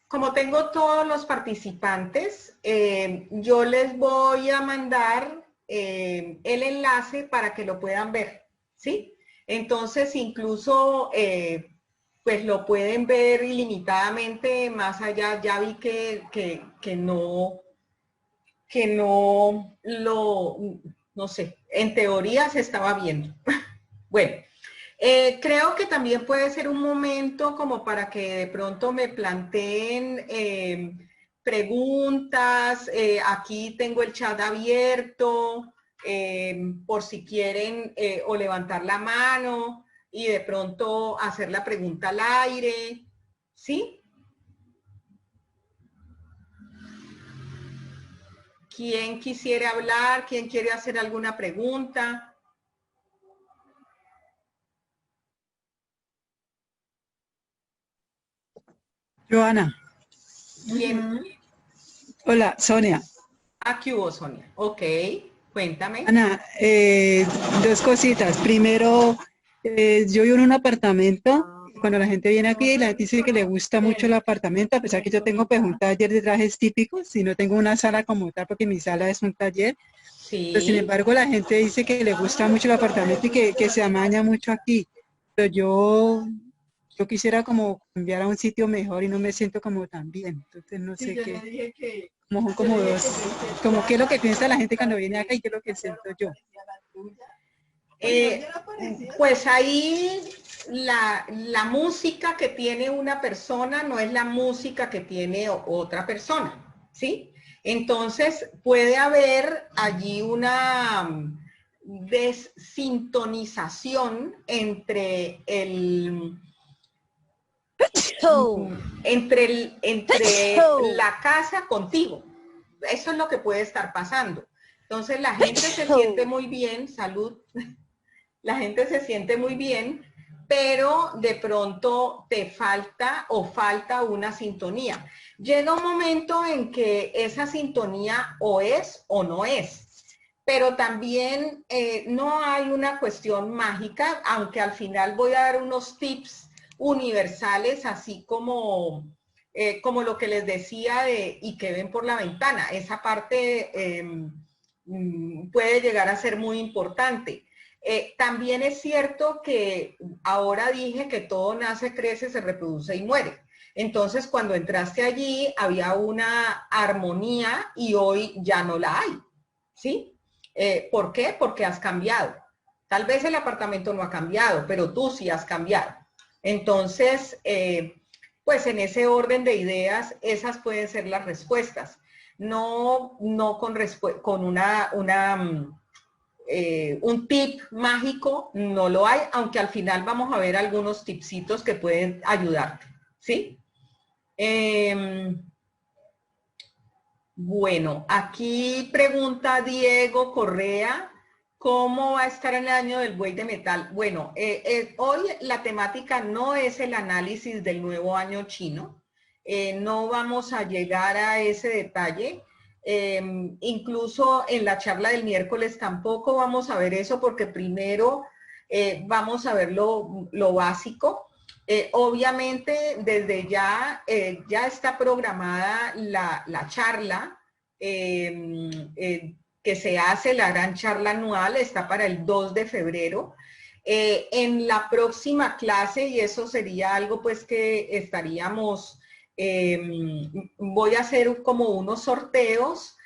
[SPEAKER 1] como tengo todos los participantes, yo les voy a mandar el enlace para que lo puedan ver, ¿sí? Entonces, incluso, pues lo pueden ver ilimitadamente más allá. Ya vi que no no sé, en teoría se estaba viendo. Bueno. Creo que también puede ser un momento como para que de pronto me planteen preguntas. Aquí tengo el chat abierto, por si quieren o levantar la mano y de pronto hacer la pregunta al aire, ¿sí? ¿Quién quisiera hablar? ¿Quién quiere hacer alguna pregunta?
[SPEAKER 4] Joana.
[SPEAKER 1] ¿Quién?
[SPEAKER 4] Hola, Sonia.
[SPEAKER 1] Aquí hubo, Sonia. Ok, cuéntame.
[SPEAKER 4] Ana, dos cositas. Primero, yo vivo en un apartamento. Cuando la gente viene aquí, la gente dice que le gusta mucho el apartamento, a pesar que yo tengo pues un taller de trajes típicos y no tengo una sala como tal, porque mi sala es un taller.
[SPEAKER 1] Sí.
[SPEAKER 4] Pero sin embargo, la gente dice que le gusta mucho el apartamento y que se amaña mucho aquí. Pero yo quisiera como cambiar a un sitio mejor y no me siento como tan bien. Entonces no sé qué, como son como dos, como qué es lo que piensa la gente cuando viene acá y qué es lo que siento yo.
[SPEAKER 1] Pues ahí la música que tiene una persona no es la música que tiene otra persona, ¿sí? Entonces puede haber allí una desintonización entre la casa contigo. Eso es lo que puede estar pasando. Entonces la gente se siente muy bien, salud, la gente se siente muy bien, pero de pronto te falta o falta una sintonía. Llega un momento en que esa sintonía o es o no es. Pero también no hay una cuestión mágica, aunque al final voy a dar unos tips universales, así como, como lo que les decía de y que ven por la ventana. Esa parte puede llegar a ser muy importante. También es cierto que ahora dije que todo nace, crece, se reproduce y muere. Entonces, cuando entraste allí, había una armonía y hoy ya no la hay, ¿sí? ¿Por qué? Porque has cambiado. Tal vez el apartamento no ha cambiado, pero tú sí has cambiado. Entonces, pues en ese orden de ideas, esas pueden ser las respuestas. No con un tip mágico, no lo hay, aunque al final vamos a ver algunos tipsitos que pueden ayudarte, ¿sí? Bueno, aquí pregunta Diego Correa, ¿cómo va a estar el año del buey de metal? Bueno, hoy la temática no es el análisis del nuevo año chino, no vamos a llegar a ese detalle, incluso en la charla del miércoles tampoco vamos a ver eso porque primero vamos a ver lo básico. Obviamente, desde ya, ya está programada la charla que se hace, la gran charla anual, está para el 2 de febrero. En la próxima clase, y eso sería algo pues que estaríamos, voy a hacer como unos sorteos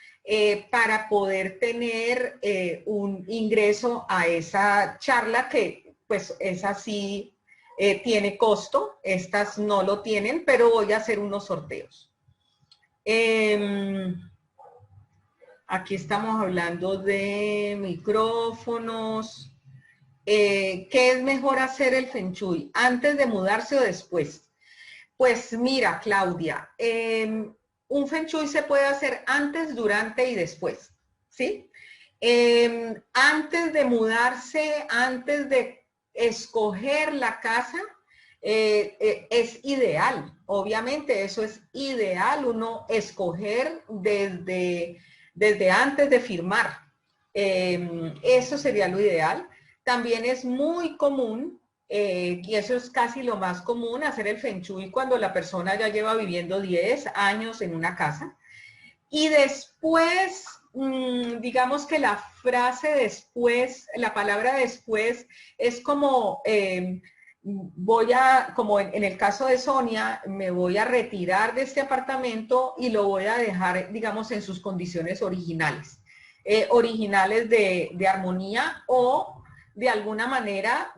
[SPEAKER 1] para poder tener un ingreso a esa charla que pues es así. Tiene costo, estas no lo tienen, pero voy a hacer unos sorteos. Aquí estamos hablando de micrófonos. ¿Qué es mejor hacer el Feng Shui? ¿Antes de mudarse o después? Pues mira, Claudia, un Feng Shui se puede hacer antes, durante y después, ¿sí? Antes de mudarse, antes de escoger la casa, es ideal, obviamente eso es ideal, uno escoger desde antes de firmar. Eso sería lo ideal. También es muy común, y eso es casi lo más común, hacer el Feng Shui cuando la persona ya lleva viviendo 10 años en una casa. Y después, digamos que la frase después, la palabra después, es como, como en el caso de Sonia, me voy a retirar de este apartamento y lo voy a dejar, digamos, en sus condiciones originales, originales de armonía, o de alguna manera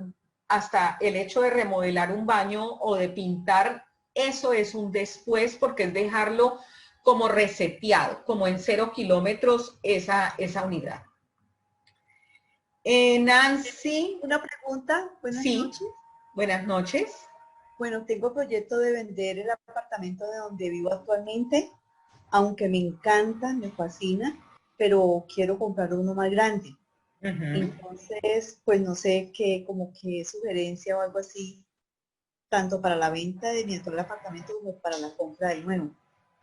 [SPEAKER 1] hasta el hecho de remodelar un baño o de pintar, eso es un después, porque es dejarlo como reseteado, como en 0 kilómetros esa unidad. Nancy.
[SPEAKER 5] Una pregunta. Buenas noches.
[SPEAKER 1] Buenas noches.
[SPEAKER 5] Bueno, tengo proyecto de vender el apartamento de donde vivo actualmente, aunque me encanta, me fascina, pero quiero comprar uno más grande. Entonces, pues no sé qué, como qué sugerencia o algo así, tanto para la venta de mi actual apartamento como para la compra del nuevo.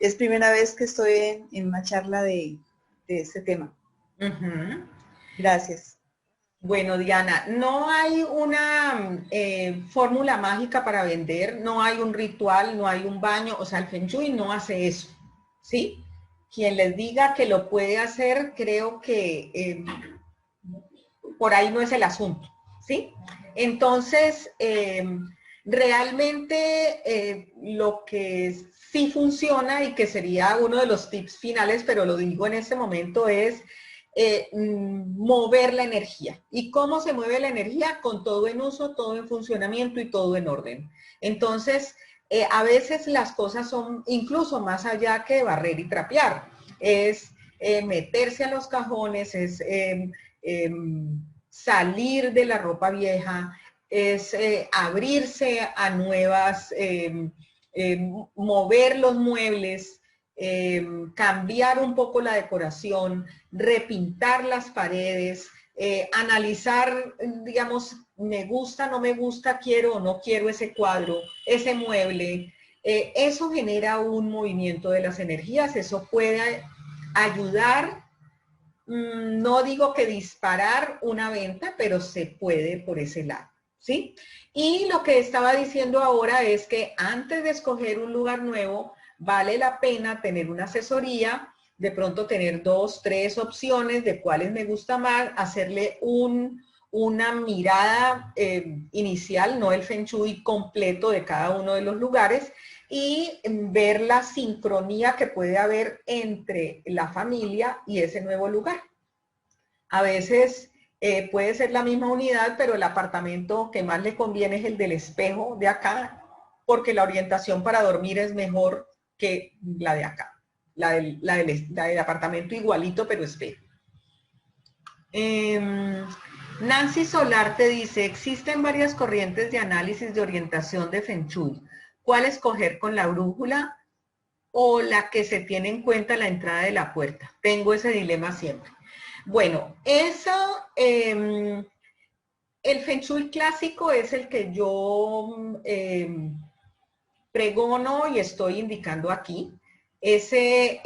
[SPEAKER 5] Es primera vez que estoy en una charla de este tema. Gracias.
[SPEAKER 1] Bueno, Diana, no hay una fórmula mágica para vender, no hay un ritual, no hay un baño, o sea, el Feng Shui no hace eso, ¿sí? Quien les diga que lo puede hacer, creo que por ahí no es el asunto, ¿sí? Entonces, realmente lo que sí funciona y que sería uno de los tips finales, pero lo digo en este momento, es mover la energía. ¿Y cómo se mueve la energía? Con todo en uso, todo en funcionamiento y todo en orden. Entonces, a veces las cosas son incluso más allá que barrer y trapear. Es meterse a los cajones, es salir de la ropa vieja, es abrirse a nuevas, mover los muebles, cambiar un poco la decoración, repintar las paredes, analizar, digamos, me gusta, no me gusta, quiero o no quiero ese cuadro, ese mueble. Eso genera un movimiento de las energías, eso puede ayudar, no digo que disparar una venta, pero se puede por ese lado, ¿sí? Y lo que estaba diciendo ahora es que antes de escoger un lugar nuevo, vale la pena tener una asesoría, de pronto tener 2, 3 opciones de cuáles me gusta más, hacerle una mirada inicial, no el Feng Shui completo de cada uno de los lugares, y ver la sincronía que puede haber entre la familia y ese nuevo lugar. A veces puede ser la misma unidad, pero el apartamento que más le conviene es el del espejo de acá, porque la orientación para dormir es mejor que la de acá, la del apartamento igualito, pero espejo. Nancy Solar te dice, existen varias corrientes de análisis de orientación de Feng Shui. ¿Cuál escoger con la brújula o la que se tiene en cuenta la entrada de la puerta? Tengo ese dilema siempre. Bueno, eso, el Feng Shui clásico es el que yo pregono y estoy indicando aquí. Ese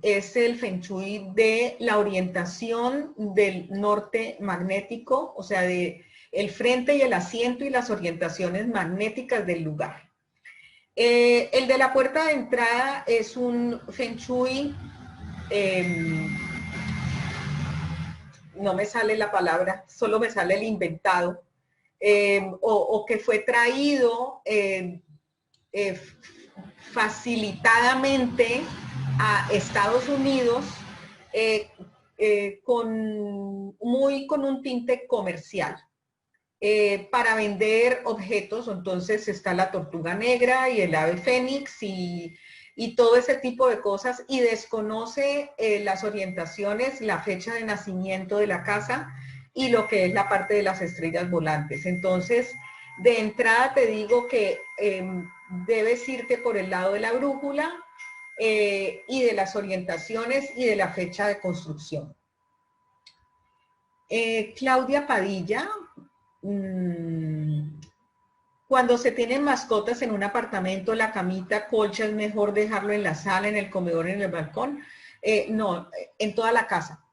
[SPEAKER 1] es el Feng Shui de la orientación del norte magnético, o sea, de el frente y el asiento y las orientaciones magnéticas del lugar. El de la puerta de entrada es un Feng Shui, no me sale la palabra, solo me sale el inventado, o que fue traído facilitadamente a Estados Unidos con un tinte comercial. Para vender objetos, entonces está la tortuga negra y el ave fénix y y todo ese tipo de cosas y desconoce las orientaciones, la fecha de nacimiento de la casa y lo que es la parte de las estrellas volantes. Entonces, de entrada te digo que debes irte por el lado de la brújula y de las orientaciones y de la fecha de construcción. Claudia Padilla, cuando se tienen mascotas en un apartamento, la camita, colcha, es mejor dejarlo en la sala, en el comedor, en el balcón. No, en toda la casa.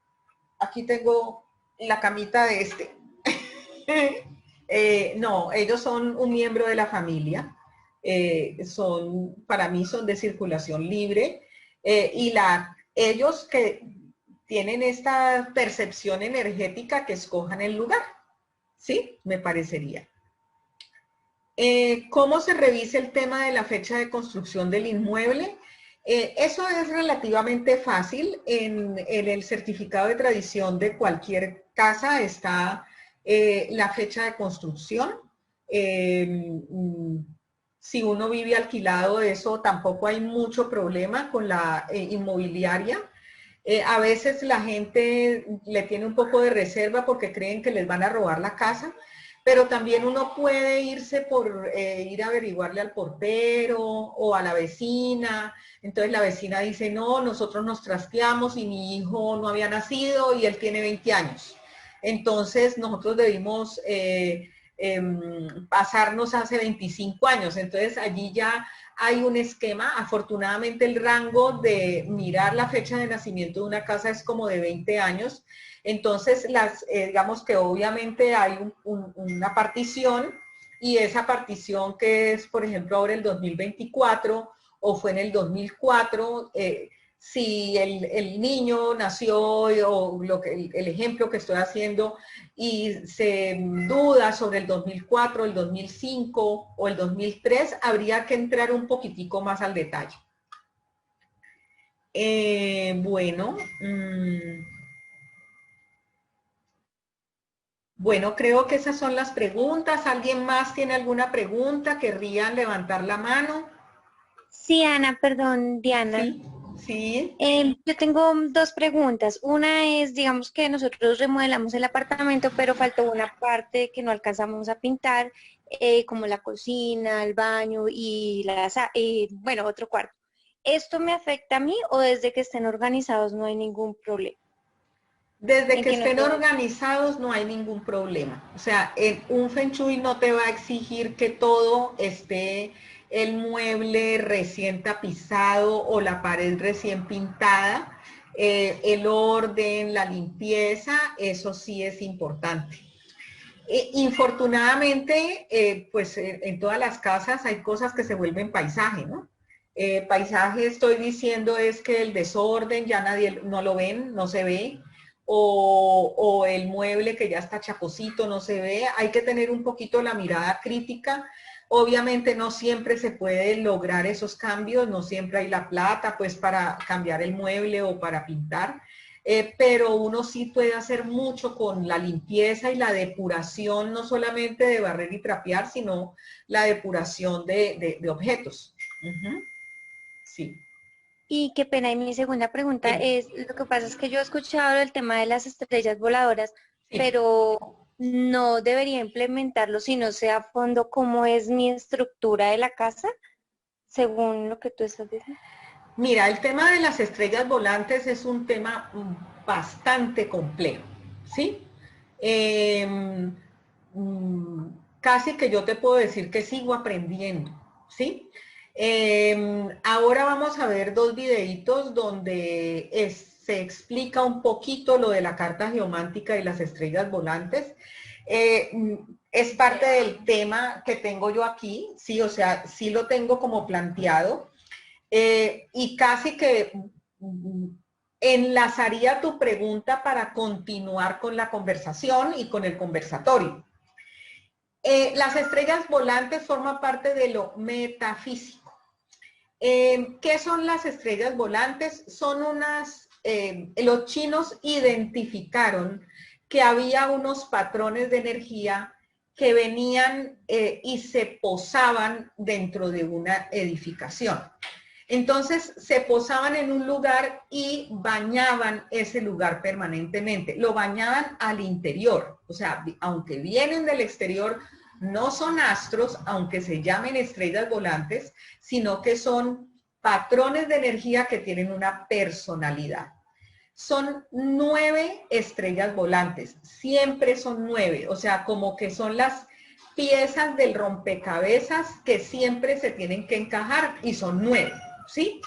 [SPEAKER 1] Aquí tengo la camita de este. No, ellos son un miembro de la familia. Para mí son de circulación libre. Ellos que tienen esta percepción energética, que escojan el lugar. ¿Sí? Me parecería. ¿Cómo se revisa el tema de la fecha de construcción del inmueble? Eso es relativamente fácil. En el certificado de tradición de cualquier casa está la fecha de construcción. Si uno vive alquilado, eso tampoco hay mucho problema con la inmobiliaria. A veces la gente le tiene un poco de reserva porque creen que les van a robar la casa, pero también uno puede irse por ir a averiguarle al portero o a la vecina. Entonces la vecina dice, no, nosotros nos trasteamos y mi hijo no había nacido y él tiene 20 años. Entonces nosotros debimos pasarnos hace 25 años. Entonces allí ya hay un esquema. Afortunadamente el rango de mirar la fecha de nacimiento de una casa es como de 20 años. Entonces, digamos que obviamente hay una partición y esa partición que es, por ejemplo, ahora el 2024 o fue en el 2004, si el niño nació o el ejemplo que estoy haciendo y se duda sobre el 2004, el 2005 o el 2003, habría que entrar un poquitico más al detalle. Bueno, creo que esas son las preguntas. ¿Alguien más tiene alguna pregunta? ¿Querrían levantar la mano?
[SPEAKER 6] Sí, Ana, perdón, Diana.
[SPEAKER 1] Sí, sí.
[SPEAKER 6] Yo tengo dos preguntas. Una es, digamos que nosotros remodelamos el apartamento, pero faltó una parte que no alcanzamos a pintar, como la cocina, el baño y bueno, otro cuarto. ¿Esto me afecta a mí o desde que estén organizados no hay ningún problema?
[SPEAKER 1] Desde que estén organizados no hay ningún problema. O sea, un Feng Shui no te va a exigir que todo esté, el mueble recién tapizado o la pared recién pintada. El orden, la limpieza, eso sí es importante. Infortunadamente, pues en todas las casas hay cosas que se vuelven paisaje, ¿no? Paisaje, estoy diciendo, es que el desorden ya nadie no lo ven, no se ve. O el mueble que ya está chaposito, no se ve. Hay que tener un poquito la mirada crítica. Obviamente no siempre se puede lograr esos cambios, no siempre hay la plata pues para cambiar el mueble o para pintar, pero uno sí puede hacer mucho con la limpieza y la depuración, no solamente de barrer y trapear, sino la depuración de objetos. Sí.
[SPEAKER 6] Y qué pena, y mi segunda pregunta es, lo que pasa es que yo he escuchado el tema de las estrellas voladoras, pero no debería implementarlo si no sé a fondo cómo es mi estructura de la casa, según lo que tú estás diciendo.
[SPEAKER 1] Mira, el tema de las estrellas volantes es un tema bastante complejo, ¿sí? Casi que yo te puedo decir que sigo aprendiendo, ¿sí? Ahora vamos a ver dos videitos donde se explica un poquito lo de la carta geomántica y las estrellas volantes. Es parte del tema que tengo yo aquí, sí, o sea, sí lo tengo como planteado. Y casi que enlazaría tu pregunta para continuar con la conversación y con el conversatorio. Las estrellas volantes forman parte de lo metafísico. ¿Qué son las estrellas volantes? Son los chinos identificaron que había unos patrones de energía que venían y se posaban dentro de una edificación. Entonces se posaban en un lugar y bañaban ese lugar permanentemente. Lo bañaban al interior. O sea, aunque vienen del exterior, no son astros, aunque se llamen estrellas volantes, sino que son patrones de energía que tienen una personalidad. Son 9 estrellas volantes, siempre son 9, o sea, como que son las piezas del rompecabezas que siempre se tienen que encajar y son 9, ¿sí?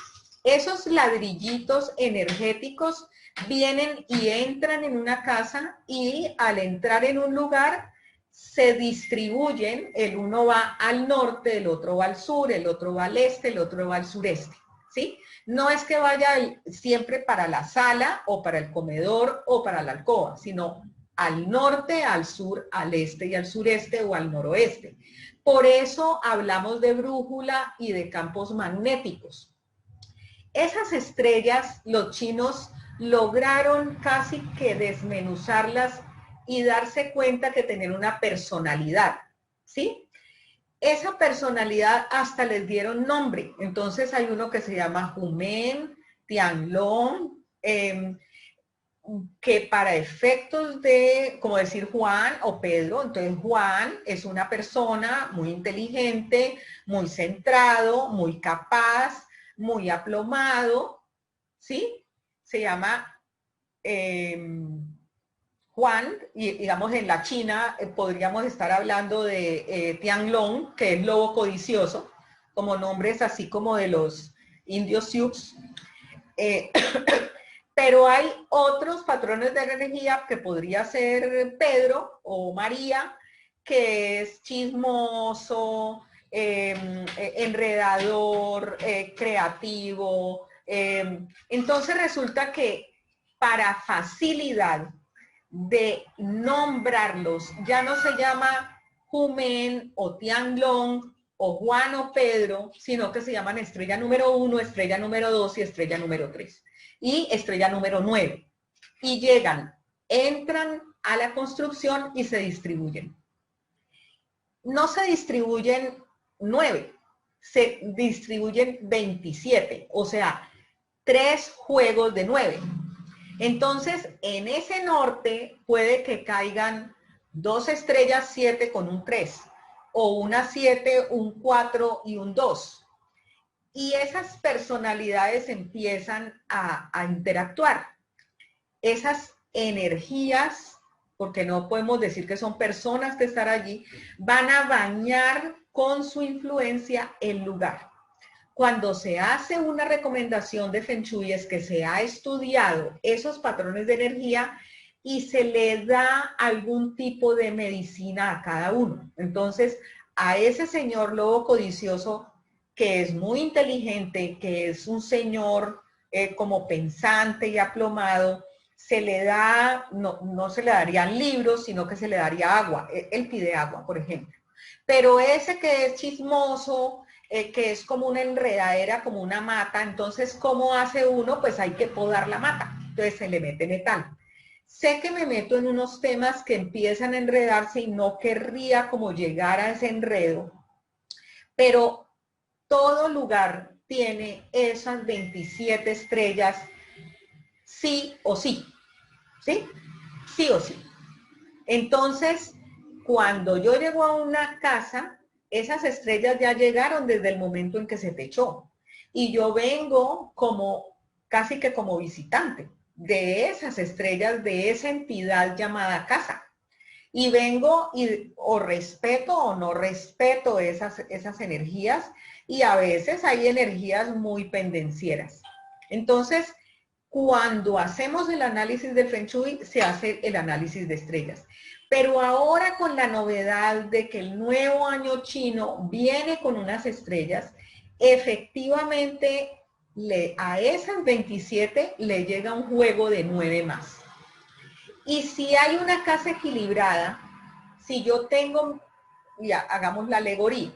[SPEAKER 1] Esos ladrillitos energéticos vienen y entran en una casa y al entrar en un lugar se distribuyen, el uno va al norte, el otro va al sur, el otro va al este, el otro va al sureste, ¿sí? No es que vaya siempre para la sala o para el comedor o para la alcoba, sino al norte, al sur, al este y al sureste o al noroeste. Por eso hablamos de brújula y de campos magnéticos. Esas estrellas, los chinos lograron casi que desmenuzarlas y darse cuenta que tenían una personalidad, ¿sí? Esa personalidad hasta les dieron nombre. Entonces hay uno que se llama Humen, Tianlong, que para efectos de, como decir Juan o Pedro, entonces Juan es una persona muy inteligente, muy centrado, muy capaz, muy aplomado, ¿sí? Se llama Juan, y digamos en la China podríamos estar hablando de Tianlong, que es lobo codicioso, como nombres así como de los indios Sioux. Pero hay otros patrones de energía que podría ser Pedro o María, que es chismoso, enredador, creativo. Entonces resulta que para facilidad de nombrarlos, ya no se llama Humen o Tianlong o Juan o Pedro, sino que se llaman estrella número 1, estrella número 2 y estrella número 3. Y estrella número 9. Y llegan, entran a la construcción y se distribuyen. No se distribuyen 9, se distribuyen 27, o sea, 3 juegos de 9. Entonces, en ese norte puede que caigan 2 estrellas 7 con un 3, o una 7, un 4 y un 2. Y esas personalidades empiezan a interactuar. Esas energías, porque no podemos decir que son personas que están allí, van a bañar con su influencia el lugar. Cuando se hace una recomendación de Feng Shui es que se ha estudiado esos patrones de energía y se le da algún tipo de medicina a cada uno. Entonces, a ese señor lobo codicioso, que es muy inteligente, que es un señor como pensante y aplomado, se le da, no se le darían libros, sino que se le daría agua. Él pide agua, por ejemplo. Pero ese que es chismoso, que es como una enredadera, como una mata, entonces, ¿cómo hace uno? Pues hay que podar la mata. Entonces se le mete metal. Sé que me meto en unos temas que empiezan a enredarse y no querría como llegar a ese enredo, pero todo lugar tiene esas 27 estrellas sí o sí, ¿sí? Sí o sí. Entonces, cuando yo llego a una casa, esas estrellas ya llegaron desde el momento en que se techó. Y yo vengo como, casi que como visitante de esas estrellas, de esa entidad llamada casa. Y vengo y o respeto o no respeto esas energías, y a veces hay energías muy pendencieras. Entonces, cuando hacemos el análisis del Feng Shui, se hace el análisis de estrellas. Pero ahora con la novedad de que el nuevo año chino viene con unas estrellas, efectivamente a esas 27 le llega un juego de 9 más. Y si hay una casa equilibrada, si yo tengo, ya hagamos la alegoría,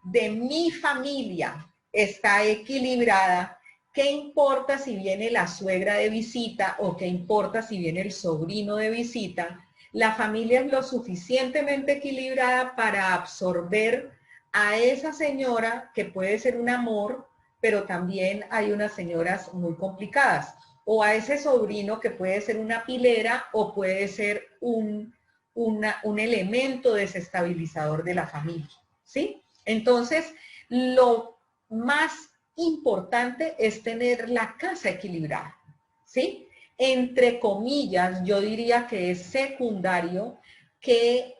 [SPEAKER 1] de mi familia está equilibrada, ¿qué importa si viene la suegra de visita o qué importa si viene el sobrino de visita? La familia es lo suficientemente equilibrada para absorber a esa señora que puede ser un amor, pero también hay unas señoras muy complicadas. O a ese sobrino que puede ser una pilera o puede ser un elemento desestabilizador de la familia, ¿sí? Entonces, lo más importante es tener la casa equilibrada, ¿sí? Entre comillas, yo diría que es secundario que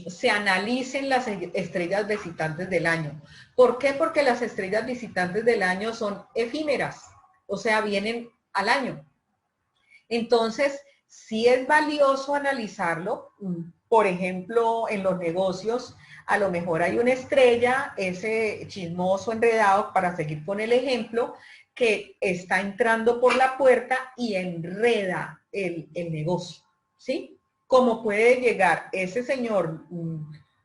[SPEAKER 1] se analicen las estrellas visitantes del año. ¿Por qué? Porque las estrellas visitantes del año son efímeras, o sea, vienen al año. Entonces, sí es valioso analizarlo. Por ejemplo, en los negocios, a lo mejor hay una estrella, ese chismoso enredado, para seguir con el ejemplo, que está entrando por la puerta y enreda el negocio, ¿sí? Como puede llegar ese señor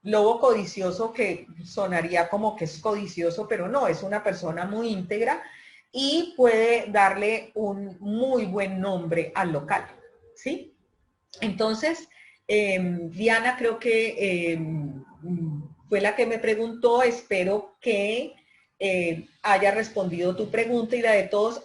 [SPEAKER 1] lobo codicioso, que sonaría como que es codicioso, pero no, es una persona muy íntegra y puede darle un muy buen nombre al local, ¿sí? Entonces, Diana creo que fue la que me preguntó. Espero que haya respondido tu pregunta y la de todos.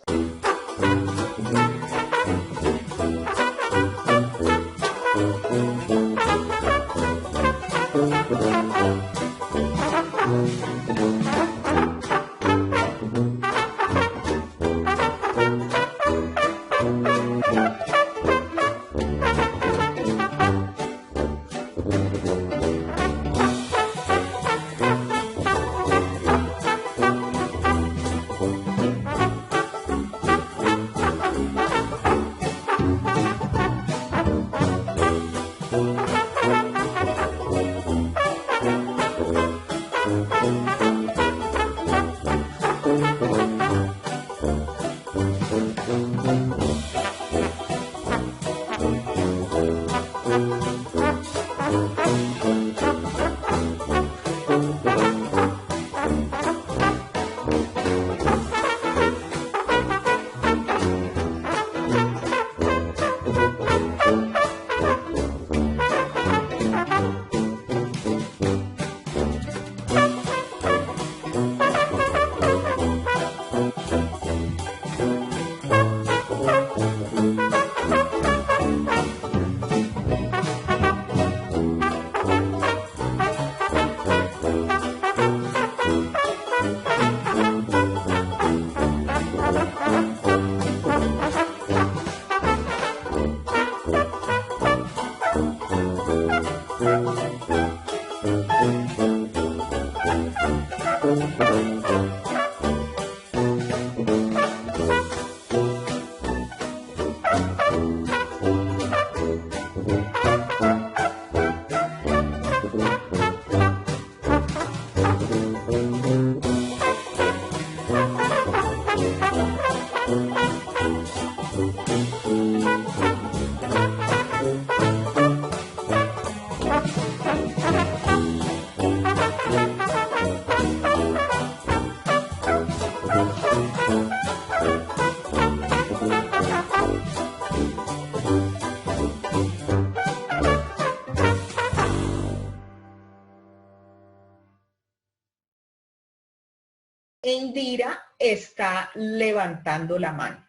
[SPEAKER 1] Indira está levantando la mano.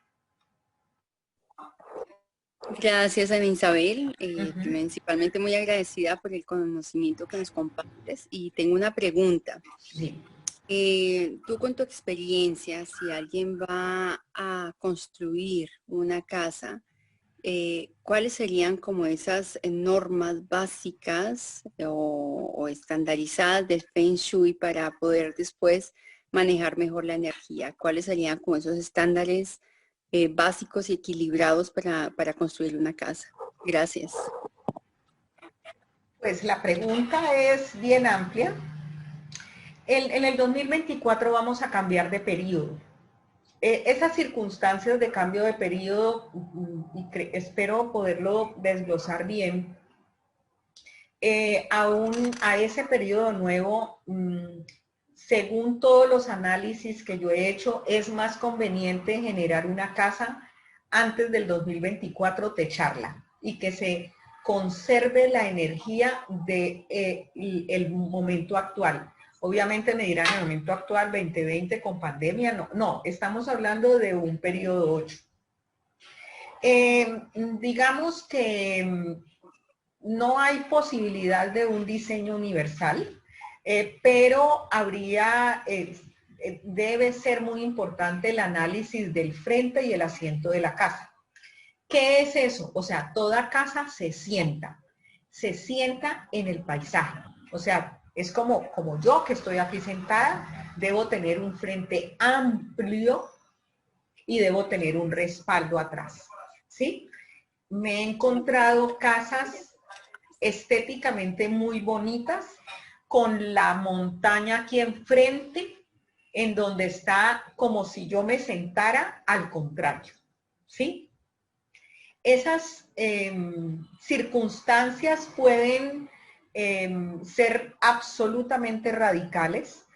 [SPEAKER 7] Gracias, Ana Isabel. Principalmente muy agradecida por el conocimiento que nos compartes. Y tengo una pregunta.
[SPEAKER 1] Sí.
[SPEAKER 7] Tú, con tu experiencia, si alguien va a construir una casa, ¿cuáles serían como esas normas básicas o estandarizadas del Feng Shui para poder después manejar mejor la energía? ¿Cuáles serían como esos estándares básicos y equilibrados para construir una casa? Gracias.
[SPEAKER 1] Pues la pregunta es bien amplia. En el 2024 vamos a cambiar de periodo. Esas circunstancias de cambio de periodo, y espero poderlo desglosar bien, a ese periodo nuevo, según todos los análisis que yo he hecho, es más conveniente generar una casa antes del 2024, techarla, y que se conserve la energía del momento actual. Obviamente me dirán en el momento actual, 2020 con pandemia, no, estamos hablando de un periodo 8. Digamos que no hay posibilidad de un diseño universal, pero debe ser muy importante el análisis del frente y el asiento de la casa. ¿Qué es eso? O sea, toda casa se sienta en el paisaje. O sea, es como yo que estoy aquí sentada, debo tener un frente amplio y debo tener un respaldo atrás, ¿sí? Me he encontrado casas estéticamente muy bonitas con la montaña aquí enfrente, en donde está como si yo me sentara al contrario, ¿sí? Esas circunstancias pueden ser absolutamente radicales,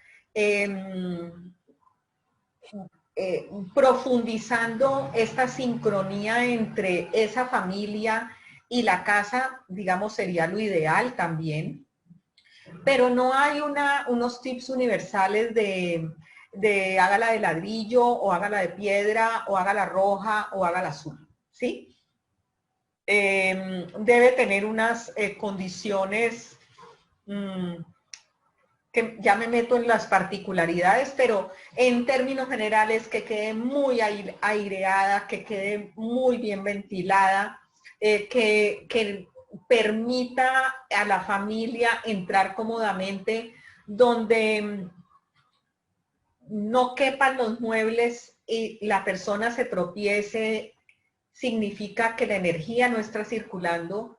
[SPEAKER 1] profundizando esta sincronía entre esa familia y la casa, digamos, sería lo ideal también. Pero no hay unos tips universales de hágala de ladrillo, o hágala de piedra, o hágala roja, o hágala azul, ¿sí? Debe tener unas condiciones que ya me meto en las particularidades, pero en términos generales que quede muy aireada, que quede muy bien ventilada, que permita a la familia entrar cómodamente, donde no quepan los muebles y la persona se tropiece, significa que la energía no está circulando.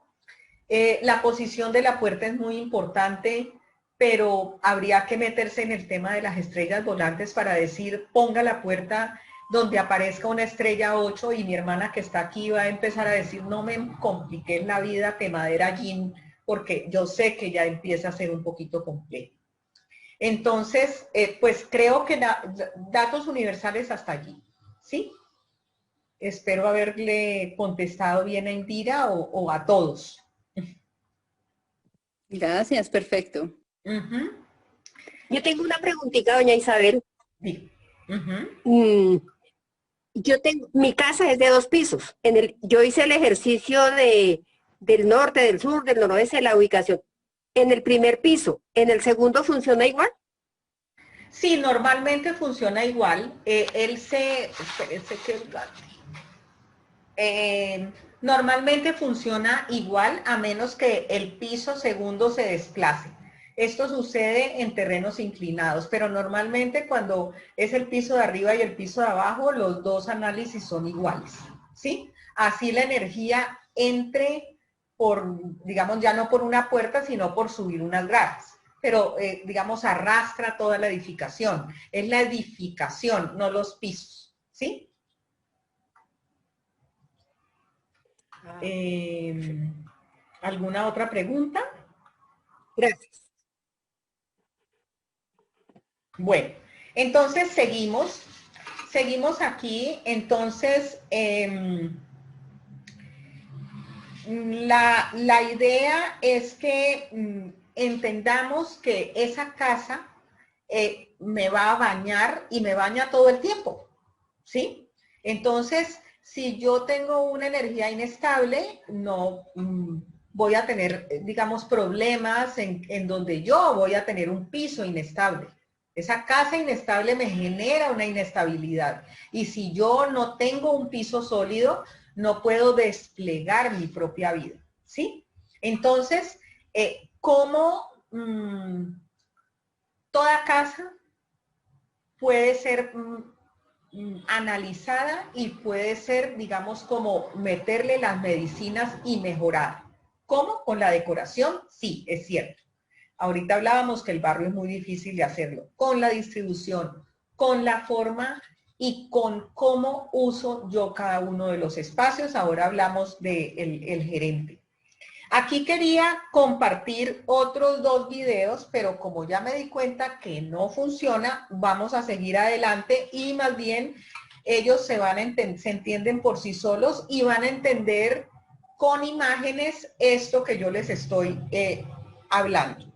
[SPEAKER 1] La posición de la puerta es muy importante, pero habría que meterse en el tema de las estrellas volantes para decir, ponga la puerta donde aparezca una estrella 8, y mi hermana que está aquí va a empezar a decir, no me compliqué la vida, quemadera yin, porque yo sé que ya empieza a ser un poquito complejo. Entonces, pues creo que datos universales hasta allí, ¿sí? Espero haberle contestado bien a Indira o a todos.
[SPEAKER 7] Gracias, perfecto.
[SPEAKER 8] Yo tengo una preguntita, doña Isabel.
[SPEAKER 1] Sí.
[SPEAKER 8] Mi casa es de 2 pisos. Yo hice el ejercicio del norte, del sur, del noroeste, de la ubicación. En el primer piso, ¿en el segundo funciona igual?
[SPEAKER 1] Sí, normalmente funciona igual. Normalmente funciona igual, a menos que el piso segundo se desplace. Esto sucede en terrenos inclinados, pero normalmente cuando es el piso de arriba y el piso de abajo, los dos análisis son iguales, ¿sí? Así la energía entre por, digamos, ya no por una puerta, sino por subir unas gradas. Pero, digamos, arrastra toda la edificación. Es la edificación, no los pisos, ¿sí? ¿Alguna otra pregunta?
[SPEAKER 8] Gracias.
[SPEAKER 1] Bueno, entonces seguimos aquí. Entonces, la idea es que entendamos que esa casa me va a bañar y me baña todo el tiempo, ¿sí? Entonces, si yo tengo una energía inestable, no voy a tener, digamos, problemas en donde yo voy a tener un piso inestable. Esa casa inestable me genera una inestabilidad. Y si yo no tengo un piso sólido, no puedo desplegar mi propia vida, ¿sí? Entonces, ¿cómo toda casa puede ser analizada y puede ser, digamos, como meterle las medicinas y mejorar? ¿Cómo? Con la decoración, sí, es cierto. Ahorita hablábamos que el barrio es muy difícil de hacerlo. Con la distribución, con la forma y con cómo uso yo cada uno de los espacios. Ahora hablamos del gerente. Aquí quería compartir otros 2 videos, pero como ya me di cuenta que no funciona, vamos a seguir adelante y más bien ellos se entienden por sí solos y van a entender con imágenes esto que yo les estoy hablando.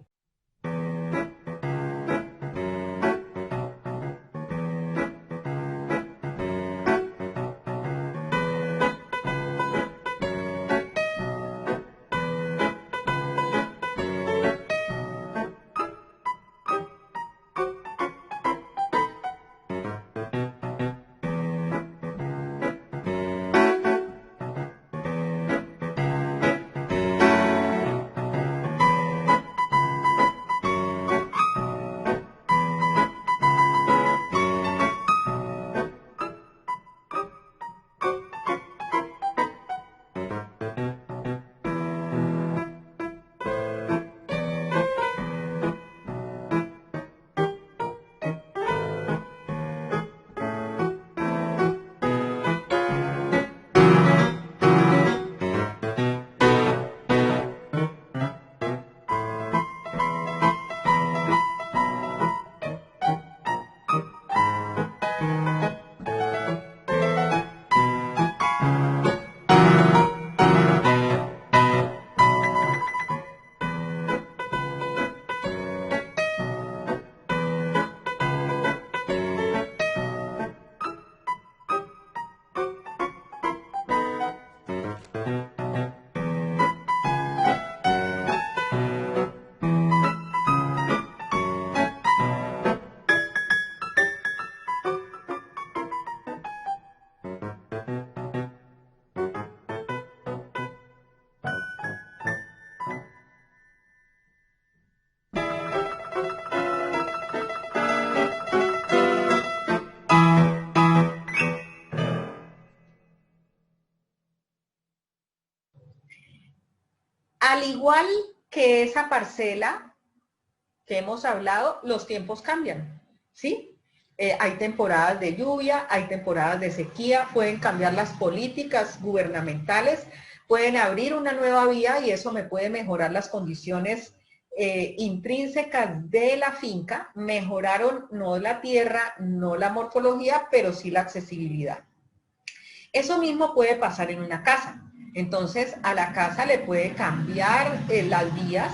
[SPEAKER 1] Al igual que esa parcela que hemos hablado, los tiempos cambian, ¿sí? Hay temporadas de lluvia, hay temporadas de sequía, pueden cambiar las políticas gubernamentales, pueden abrir una nueva vía y eso me puede mejorar las condiciones intrínsecas de la finca. Mejoraron no la tierra, no la morfología, pero sí la accesibilidad. Eso mismo puede pasar en una casa. Entonces, a la casa le puede cambiar las vías,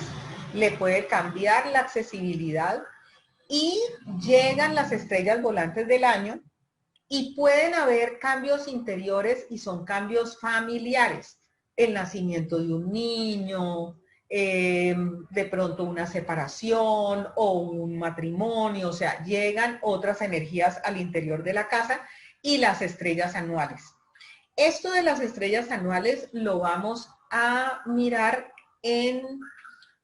[SPEAKER 1] le puede cambiar la accesibilidad y llegan las estrellas volantes del año y pueden haber cambios interiores y son cambios familiares. El nacimiento de un niño, de pronto una separación o un matrimonio, o sea, llegan otras energías al interior de la casa y las estrellas anuales. Esto de las estrellas anuales lo vamos a mirar en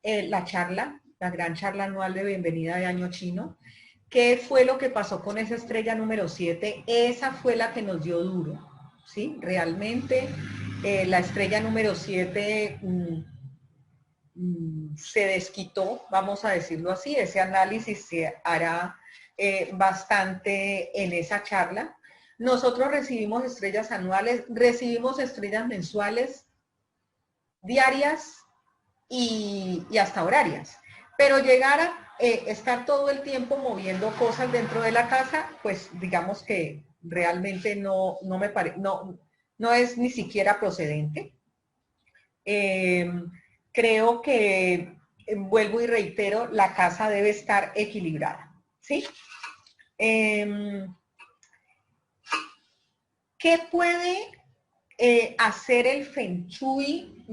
[SPEAKER 1] la charla, la gran charla anual de bienvenida de año chino. ¿Qué fue lo que pasó con esa estrella número 7? Esa fue la que nos dio duro, ¿sí? Realmente la estrella número 7 se desquitó, vamos a decirlo así. Ese análisis se hará bastante en esa charla. Nosotros recibimos estrellas anuales, recibimos estrellas mensuales, diarias y hasta horarias. Pero llegar a estar todo el tiempo moviendo cosas dentro de la casa, pues digamos que realmente no es ni siquiera procedente. Creo que, vuelvo y reitero, la casa debe estar equilibrada, ¿sí? ¿Qué puede hacer el Feng Shui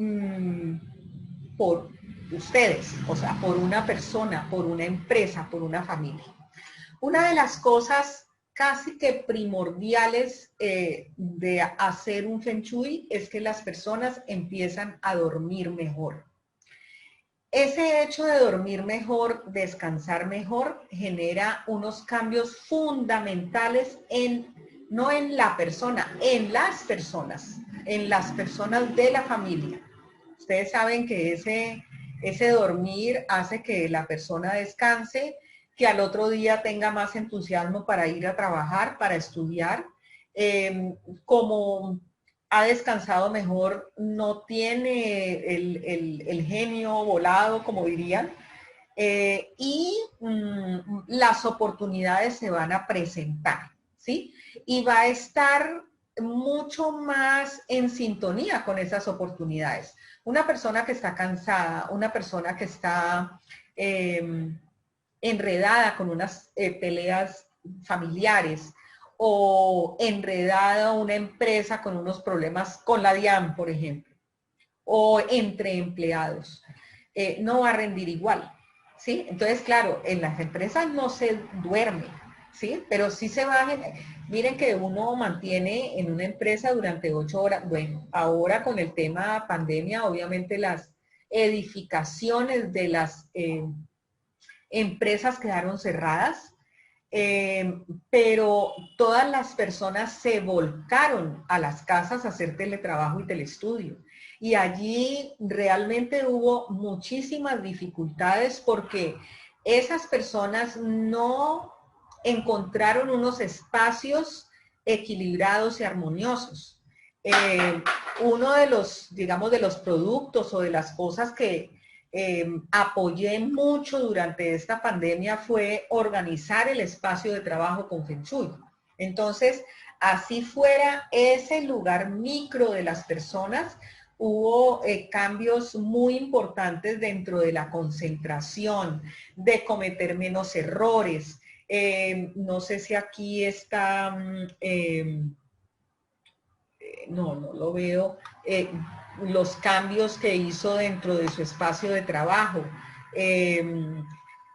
[SPEAKER 1] por ustedes? O sea, por una persona, por una empresa, por una familia. Una de las cosas casi que primordiales de hacer un Feng Shui es que las personas empiezan a dormir mejor. Ese hecho de dormir mejor, descansar mejor, genera unos cambios fundamentales no en la persona, en las personas de la familia. Ustedes saben que ese dormir hace que la persona descanse, que al otro día tenga más entusiasmo para ir a trabajar, para estudiar. Como ha descansado mejor, no tiene el genio volado, como dirían, y las oportunidades se van a presentar, ¿sí? Y va a estar mucho más en sintonía con esas oportunidades. Una persona que está cansada, una persona que está enredada con unas peleas familiares o enredada una empresa con unos problemas con la DIAN, por ejemplo, o entre empleados, no va a rendir igual, ¿sí? Entonces, claro, en las empresas no se duerme, ¿sí? Pero sí se va a... Miren que uno mantiene en una empresa durante 8 horas. Bueno, ahora con el tema pandemia, obviamente las edificaciones de las empresas quedaron cerradas, pero todas las personas se volcaron a las casas a hacer teletrabajo y telestudio. Y allí realmente hubo muchísimas dificultades porque esas personas no encontraron unos espacios equilibrados y armoniosos. Uno de los, digamos, de los productos o de las cosas que apoyé mucho durante esta pandemia fue organizar el espacio de trabajo con Feng Shui. Entonces, así fuera ese lugar micro de las personas, hubo cambios muy importantes dentro de la concentración, de cometer menos errores. No sé si aquí está, no lo veo, los cambios que hizo dentro de su espacio de trabajo.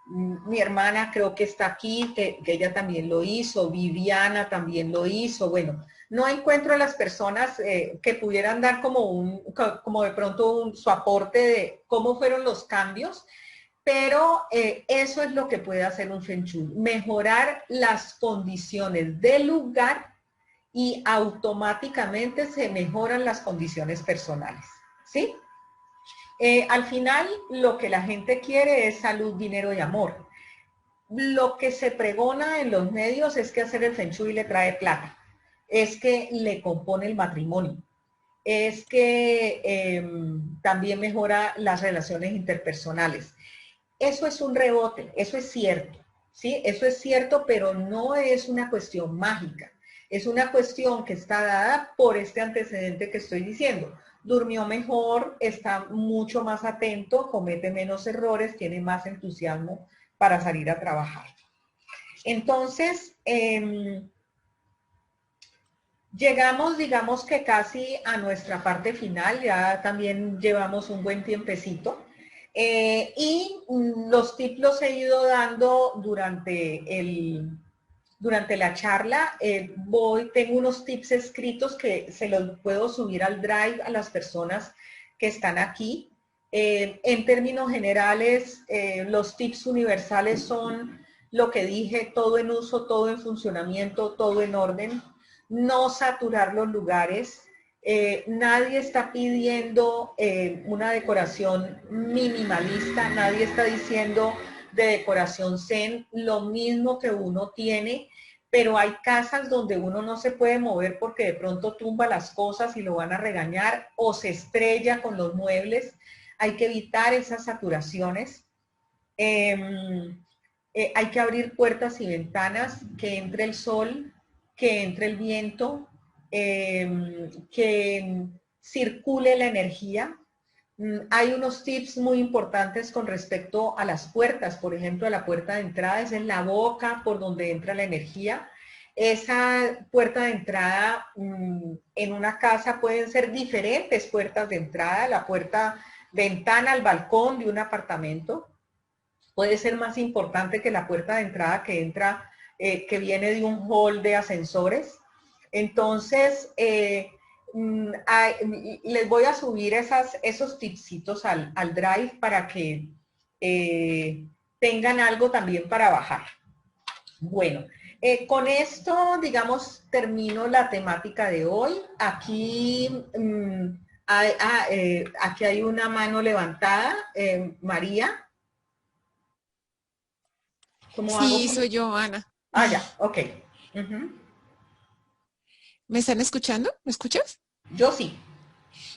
[SPEAKER 1] Mi hermana creo que está aquí, que ella también lo hizo, Viviana también lo hizo. Bueno, no encuentro a las personas que pudieran dar como de pronto su aporte de cómo fueron los cambios, pero eso es lo que puede hacer un Feng Shui, mejorar las condiciones del lugar y automáticamente se mejoran las condiciones personales, ¿sí? Al final, lo que la gente quiere es salud, dinero y amor. Lo que se pregona en los medios es que hacer el Feng Shui le trae plata, es que le compone el matrimonio, es que también mejora las relaciones interpersonales. Eso es un rebote, eso es cierto, ¿sí? Eso es cierto, pero no es una cuestión mágica. Es una cuestión que está dada por este antecedente que estoy diciendo. Durmió mejor, está mucho más atento, comete menos errores, tiene más entusiasmo para salir a trabajar. Entonces, llegamos, digamos que casi a nuestra parte final, ya también llevamos un buen tiempecito. Y los tips los he ido dando durante la charla. Tengo unos tips escritos que se los puedo subir al Drive a las personas que están aquí. En términos generales, los tips universales son lo que dije: todo en uso, todo en funcionamiento, todo en orden. No saturar los lugares. Nadie está pidiendo una decoración minimalista, nadie está diciendo de decoración zen, lo mismo que uno tiene, pero hay casas donde uno no se puede mover porque de pronto tumba las cosas y lo van a regañar o se estrella con los muebles. Hay que evitar esas saturaciones. Hay que abrir puertas y ventanas, que entre el sol, que entre el viento, que circule la energía. Hay unos tips muy importantes con respecto a las puertas. Por ejemplo, la puerta de entrada es en la boca por donde entra la energía. Esa puerta de entrada en una casa pueden ser diferentes puertas de entrada. La puerta ventana al balcón de un apartamento puede ser más importante que la puerta de entrada que entra, que viene de un hall de ascensores. Entonces, les voy a subir esos tipsitos al Drive para que tengan algo también para bajar. Bueno, con esto, digamos, termino la temática de hoy. Aquí, aquí hay una mano levantada. María.
[SPEAKER 3] Sí, soy yo, Ana.
[SPEAKER 1] Ah, ya, ok.
[SPEAKER 3] ¿Me están escuchando? ¿Me escuchas?
[SPEAKER 1] Yo sí.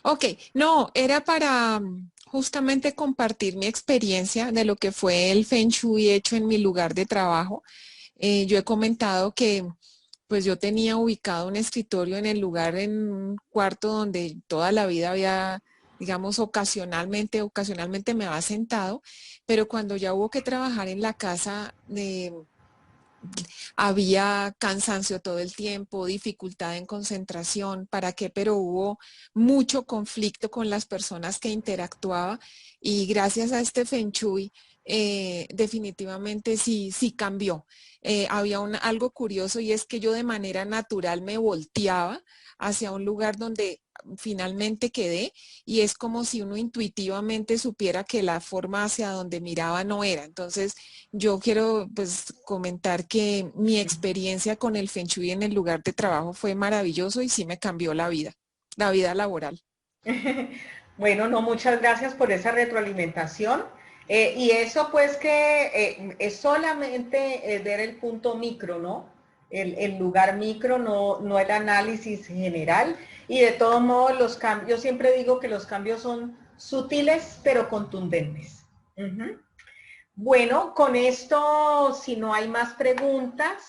[SPEAKER 3] Ok, no, era para justamente compartir mi experiencia de lo que fue el Feng Shui hecho en mi lugar de trabajo. Yo he comentado que pues yo tenía ubicado un escritorio en el lugar, en un cuarto donde toda la vida había, digamos, ocasionalmente me había sentado, pero cuando ya hubo que trabajar en la casa, había cansancio todo el tiempo, dificultad en concentración, ¿para qué? Pero hubo mucho conflicto con las personas que interactuaba y gracias a este Feng Shui, definitivamente sí cambió. Había algo curioso y es que yo de manera natural me volteaba hacia un lugar donde finalmente quedé y es como si uno intuitivamente supiera que la forma hacia donde miraba no era. Entonces, yo quiero pues comentar que mi experiencia con el Feng Shui en el lugar de trabajo fue maravilloso y sí me cambió la vida laboral.
[SPEAKER 1] Bueno, no, muchas gracias por esa retroalimentación. Y eso pues que es solamente ver el punto micro, ¿no? El lugar micro, no el análisis general. Y de todos modos, los cambios, yo siempre digo que los cambios son sutiles pero contundentes. Bueno, con esto, si no hay más preguntas,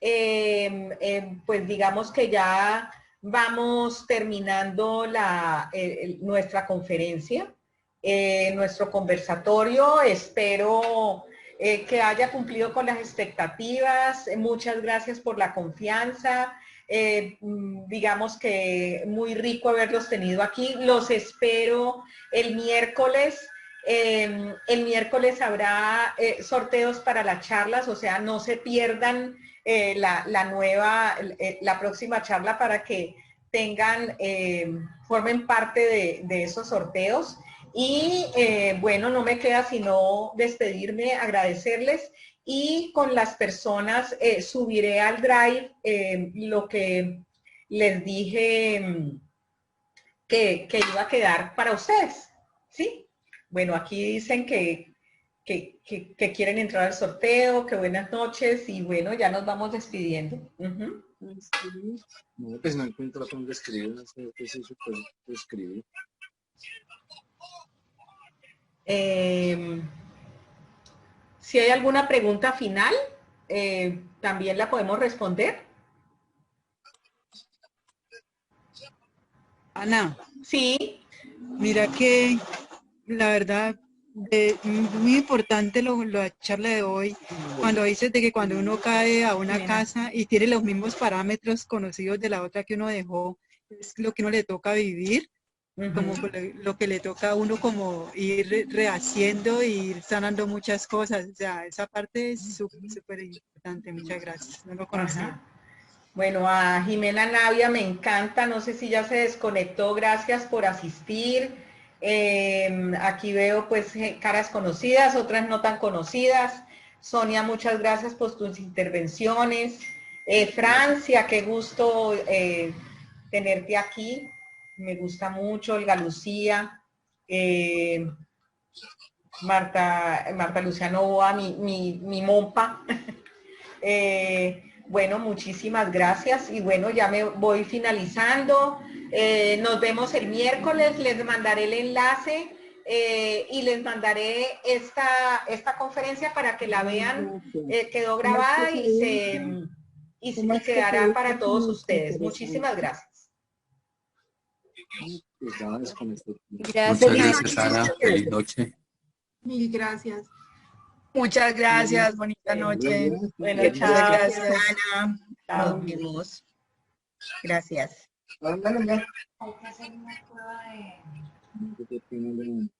[SPEAKER 1] pues digamos que ya vamos terminando nuestra conferencia, nuestro conversatorio. Espero que haya cumplido con las expectativas. Muchas gracias por la confianza. Digamos que muy rico haberlos tenido aquí. Los espero el miércoles. El miércoles habrá sorteos para las charlas, o sea, no se pierdan la próxima charla para que formen parte de esos sorteos. Y bueno, no me queda sino despedirme, agradecerles, y con las personas subiré al Drive lo que les dije que iba a quedar para ustedes, ¿sí? Bueno, aquí dicen que quieren entrar al sorteo, que buenas noches y bueno, ya nos vamos despidiendo. Ujú.
[SPEAKER 9] No, pues no encuentro dónde escribir, no sé qué es eso, pues escribir.
[SPEAKER 1] Si hay alguna pregunta final, también la podemos responder.
[SPEAKER 4] Ana,
[SPEAKER 1] Sí.
[SPEAKER 4] mira que la verdad, muy importante la charla de hoy, cuando dices de que cuando uno cae a una casa y tiene los mismos parámetros conocidos de la otra que uno dejó, es lo que uno le toca vivir, como lo que le toca a uno como ir rehaciendo y ir sanando muchas cosas. O sea, esa parte es súper importante. Muchas gracias. No lo conocía.
[SPEAKER 1] Ajá. Bueno, a Jimena Navia me encanta, no sé si ya se desconectó, gracias por asistir. Aquí veo pues caras conocidas, otras no tan conocidas. Sonia, muchas gracias por tus intervenciones. Francia, qué gusto tenerte aquí, me gusta mucho. Olga Lucía, Marta Luciano Boa, mi mompa. Bueno, muchísimas gracias y bueno, ya me voy finalizando. Nos vemos el miércoles, les mandaré el enlace y les mandaré esta conferencia para que la vean. Quedó grabada y quedará para todos ustedes. Muchísimas gracias.
[SPEAKER 7] Gracias.
[SPEAKER 10] Muchas gracias, Ana. Feliz noche.
[SPEAKER 11] Mil gracias. Muchas gracias, bonita noche.
[SPEAKER 1] Bueno,
[SPEAKER 11] Muchas
[SPEAKER 1] chao.
[SPEAKER 11] gracias,
[SPEAKER 1] Ana.
[SPEAKER 11] Chao.
[SPEAKER 1] Nos vemos. Gracias.
[SPEAKER 5] Hay que hacer una prueba de...